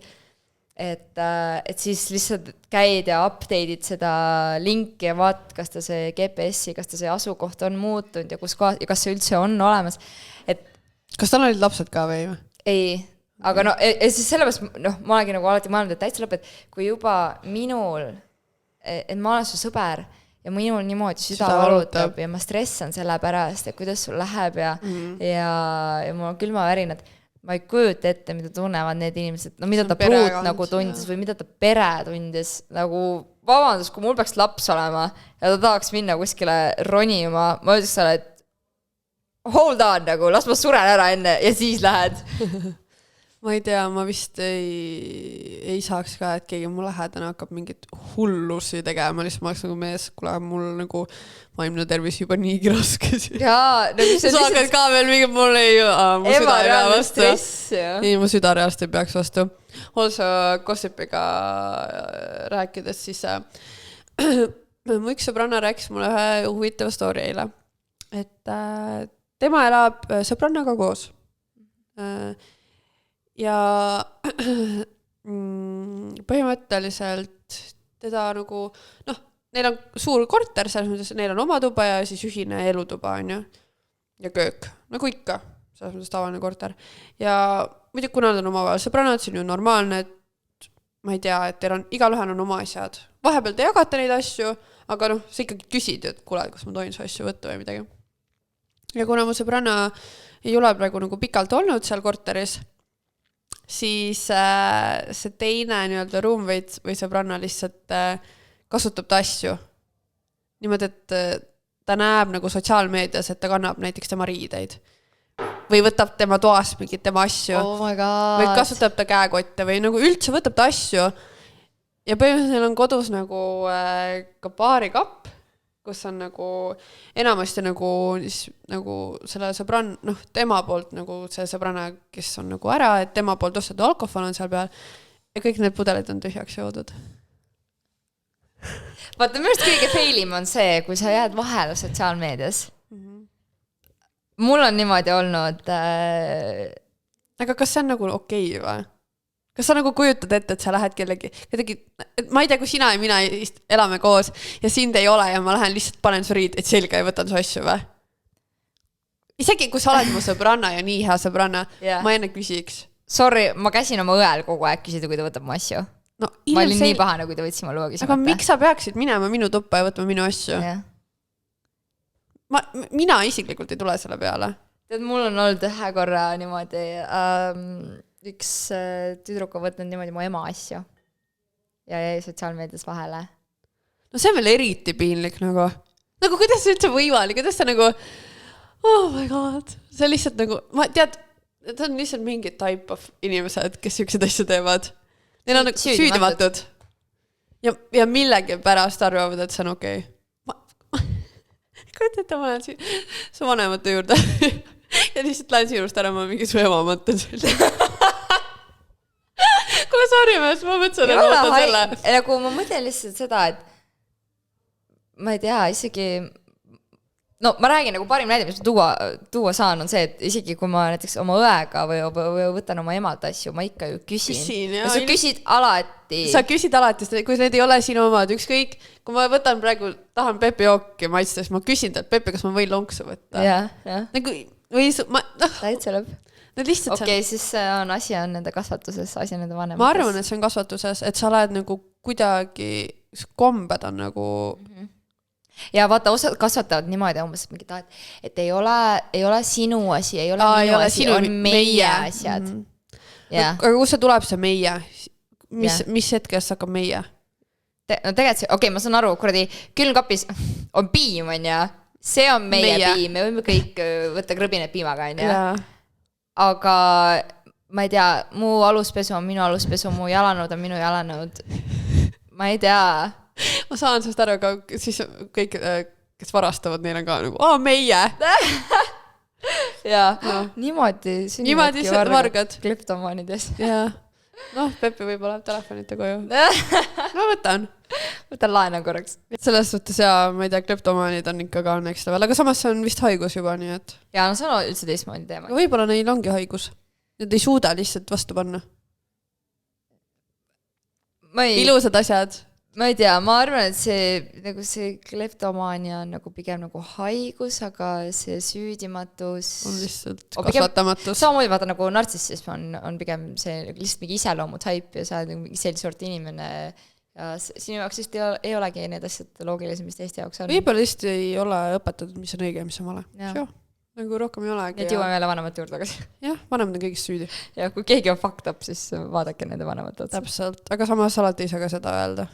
et siis lihtsalt käid ja update'id seda linki ja vaat, kas ta see GPS-i, kas ta see asukoht on muutunud ja kus kohas, ja kas see üldse on olemas, et kas tal olid lapsed ka või? Ei, aga no, siis sellepärast, noh, ma olengi nagu alati mõelnud, et täitsa lõpp, et kui juba minul, et ma olen su sõber ja minul niimoodi süda valutab ja ma stressan selle pärast, et kuidas sul läheb ja mul on külmavärinad, ma ei kujuta ette, mida tunnevad need inimesed, no mida ta pruut nagu tundis või mida ta pere tundis, nagu vabandus, kui mul peaks laps olema ja ta tahaks minna kuskile ronima, ma ütleks selle, et hold on nagu, las ma suren ära enne ja siis lähed. Ma ei tea, ma vist ei saaks ka, et keegi mu lähedane hakkab mingit hullusi tegema, lihtsalt ma oleks nagu mees, kuule, mul nagu vaimne tervis juba niigi raskes. Jaa, no mis on sa hakkad ka veel mingi, mul ei mu süda ei pea vastu. Ei, mu süda reaalselt ei peaks vastu. Also gossipiga rääkides, siis mu üks sõbranna rääkis mulle ühe huvitava story eile, et tema elab sõbrannaga koos. Ja põhimõtteliselt teda nagu, noh, neil on suur korter, selles mõttes, neil on oma tuba ja siis ühine elutuba on ju. Ja köök, nagu ikka, selles mõttes tavaline korter. Ja muidugi, kuna nad on omavahel sõbrannad, see on ju normaalne, et ma ei tea, et teil on, igalühel on oma asjad. Vahepeal te jagate neid asju, aga noh, sa ikkagi küsid, et kuule, kas ma tohin su asju võtta või midagi. Ja kuna mu sõbranna ei ole praegu nagu pikalt olnud seal korteris, siis see teine nii-öelda roommate või sõbranna lihtsalt kasutab ta asju. Niimoodi, et ta näeb nagu sotsiaalmeedias, et ta kannab näiteks tema riideid. Või võtab tema toast mingit tema asju. Oh my God. Või kasutab ta käekotte või nagu üldse võtab ta asju. Ja põhimõtteliselt on kodus nagu ka baarikapp, kus on nagu enamasti nagu selle sõbrann, noh, tema poolt nagu see sõbranna, kes on nagu ära, et tema poolt ostetud alkohol on seal peal ja kõik need pudelid on tühjaks joodud. Vaata, minu arust kõige feilim on see, kui sa jääd vahele sotsiaalmeedias. Mul on niimoodi olnud, aga kas see on nagu okei või? Kas sa nagu kujutad ette, et sa lähed kellegi, ma ei tea, kui sina ja mina elame koos ja sind ei ole ja ma lähen lihtsalt panen su riideid selga ja võtan su asju või? Isegi kui sa oled mu sõbranna ja nii hea sõbranna, ma enne küsiks. Sorry, ma käsin oma õel kogu aeg küsida, kui ta võtab mu asju. No, ma olin nii pahane, kui ta võtsi ma luua küsimata. Aga miks sa peaksid minema minu tuppa ja võtma minu asju? Mina isiklikult ei tule selle peale. Tead, mul on olnud ühe korra niimoodi, üks tüdruk on võtnud niimoodi mu ema asju ja jäi sotsiaalmeedias vahele. No see on veel eriti piinlik nagu. Nagu kuidas see üldse võimalik, kuidas see nagu oh my god, see on lihtsalt nagu, ma tead, see on lihtsalt mingi type of inimesed, kes siuksed asju teevad. Neil on nagu süüdimatud. Ja millegi pärast arvavad, et see on okei. Kujutate, ma lähen su vanemate juurde ja lihtsalt lähen sinust ära, ma mingi su ema mõtlen selle. Kuule, sorry, ma mõtlen, et ma selle. Nagu ma mõtlen lihtsalt seda, et ma ei tea, isegi no ma räägin nagu parim näide, mis ma tuua saan, on see, et isegi kui ma näiteks oma õega või võtan oma emalt asju, ma ikka ju küsin. Ja sa küsid alati. Sa küsid alati, kui need ei ole sinu omad, ükskõik, kui ma võtan praegu, tahan Pepi jooki maitstes, ma küsin talt, Pepi, kas ma võin lonksu võtta? Nagu, või täitsa lõpp. Okei, siis asi on nende kasvatuses, asi on nende vanemates. Ma arvan, et see on kasvatuses, et sa oled nagu kuidagi, kombed on nagu ja vaata, osad kasvatavad niimoodi umbes mingit, et ei ole sinu asi, ei ole minu asi, on meie asjad. Aga kus see tuleb see meie? Mis hetkest hakkab meie? No tegelikult see, okei, ma saan aru, kuradi külmkapis on piim, on ja see on meie piim, me võime kõik võtta krõbineid piimaga, on ja aga ma ei tea, mu aluspesu on minu aluspesu, mu jalanõud on minu jalanõud, ma ei tea. Ma saan sellest aru, aga siis kõik, kes varastavad, neil on ka nagu, meie. Jaa, niimoodi sünnivadki vargad. Kleptomaanides. Jaa. Noh, Pepi võib-olla telefonite koju. Ma võtan laena korraks. Selles suhtes jaa, ma ei tea, kleptomaanid on ikka ka next level, aga samas see on vist haigus juba, nii et jaa, no see on üldse teistmoodi teema. Võib-olla neil ongi haigus. Nad ei suuda lihtsalt vastu panna. Ilusad asjad. Ma ei tea, ma arvan, et see kleptomaania on nagu pigem nagu haigus, aga see süüdimatus on lihtsalt kasvatamatus. Samamoodi vaata nagu nartsissism on pigem see lihtsalt mingi iseloomu type ja sa oled mingi sellise sorti inimene ja sinu jaoks just ei olegi need asjad loogilised, mis teiste jaoks on. Võib-olla lihtsalt ei ole õpetatud, mis on õige, mis on vale. Nagu rohkem ei olegi. Need jõuame jälle vanemate juurde tagasi. Jah, vanemad on kõigist süüdi. Ja kui keegi on fucked up, siis vaadake nende vanemate otsa. Täpselt, aga samas alati ei saa ka seda öelda.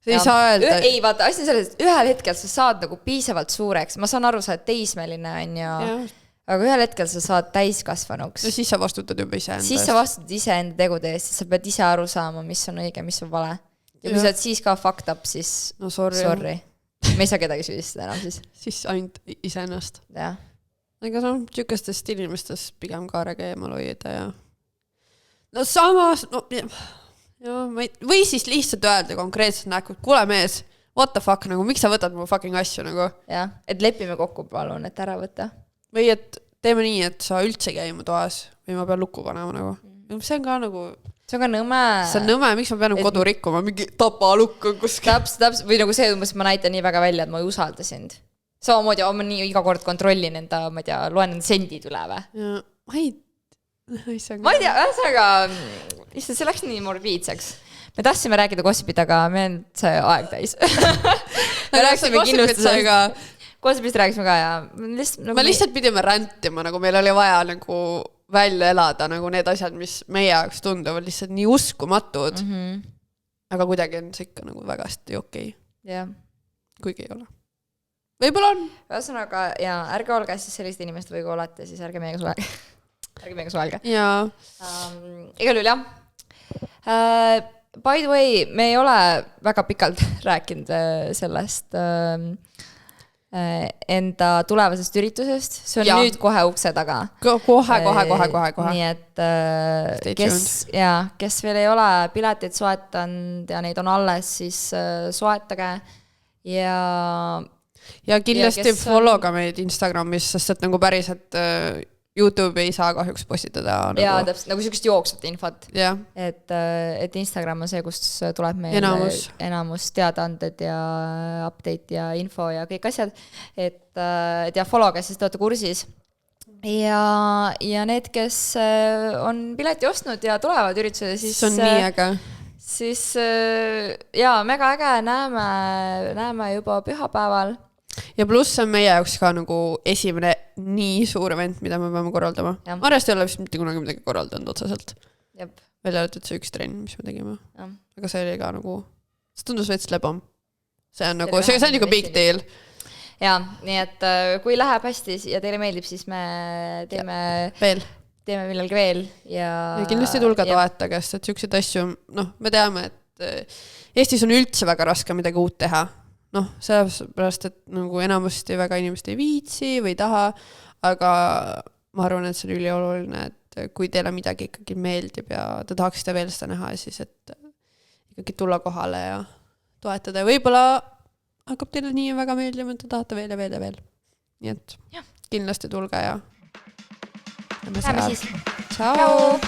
Ei saa öelda. Ei, vaata, asi on selles, et ühel hetkel sa saad nagu piisavalt suureks. Ma saan aru, sa oled teismeline, on ja aga ühel hetkel sa saad täiskasvanuks. No siis sa vastutad juba ise enda. Siis sa vastutad ise enda tegude eest, siis sa pead ise aru saama, mis on õige, mis on vale. Ja kui sa oled siis ka fucked up, siis no sorry. Me ei saa kedagi süüdistada enam siis. Siis ainult ise ennast. Jah. Aga tšükastest inimestest pigem kaarega eemal hoida ja no samas või siis lihtsalt öelda konkreetselt näkku, kuule mees, what the fuck, nagu miks sa võtad mu fucking asju nagu? Jah, et lepime kokku palun, et ära võtta. Või et teeme nii, et sa üldse käi mu toas või ma pean lukku panema nagu. See on ka nagu see on ka nõme. See on nõme, miks ma pean kodu rikkuma, mingi tapa lukku kuskil. Täpselt, või nagu see, ma näitan nii väga välja, et ma ei usalda sind. Samamoodi, ma nii iga kord kontrollin enda, ma ei tea, loen enda sendid üle või? Ma ei tea, ühesõnaga, see läks nii morbiidseks. Me tahtsime rääkida gossipit, aga meil on see aeg täis. Me rääksime kindlustusest. Gossipist rääksime ka ja me lihtsalt pidime räntima, nagu meil oli vaja nagu välja elada nagu need asjad, mis meie jaoks tunduvad lihtsalt nii uskumatud. Aga kuidagi on see ikka nagu väga hästi okei. Kuigi ei ole. Võib-olla on. Ühesõnaga, ja ärge olge siis sellised inimesed või kui olete, siis ärge meiega suhelge. Jaa. Igal juhul, jah. By the way, me ei ole väga pikalt rääkinud sellest enda tulevasest üritusest. See on nüüd kohe ukse taga. Kohe. Nii et kes veel ei ole piletit soetanud ja neid on alles, siis soetage ja kindlasti follow ka meid Instagramis, sest et nagu päriselt YouTube ei saa kahjuks postitada jaa, täpselt, nagu sellist jooksvat infot. jah, Et Instagram on see, kus tuleb meil enamus teadaanded ja update ja info ja kõik asjad. Et ja follow'ga siis te olete kursis. Ja need, kes on pileti ostnud ja tulevad üritusele, siis see on nii äge. Siis jaa, mega äge, näeme juba pühapäeval. Ja pluss on meie jaoks ka nagu esimene nii suur event, mida me peame korraldama. Arjast ei ole vist mitte kunagi midagi korraldanud otseselt. Jep. Välja arvatud see üks trenn, mis me tegime. Ja. Aga see oli ka nagu, see tundus veits lebam. See on nagu, see on nagu big deal. Jaa, nii et kui läheb hästi ja teile meeldib, siis me teeme millalgi veel. Ja kindlasti tulge toetage, sest et siukseid asju, noh, me teame, et Eestis on üldse väga raske midagi uut teha. Noh, sellepärast, et nagu enamasti väga inimesed ei viitsi või taha, aga ma arvan, et see on ülioluline, et kui teile midagi ikkagi meeldib ja te tahaksite veel seda näha, siis et ikkagi tulla kohale ja toetada ja võib-olla hakkab teile nii väga meeldima, et te tahate veel ja veel ja veel. Nii et kindlasti tulge ja Läheme siis. Ciao!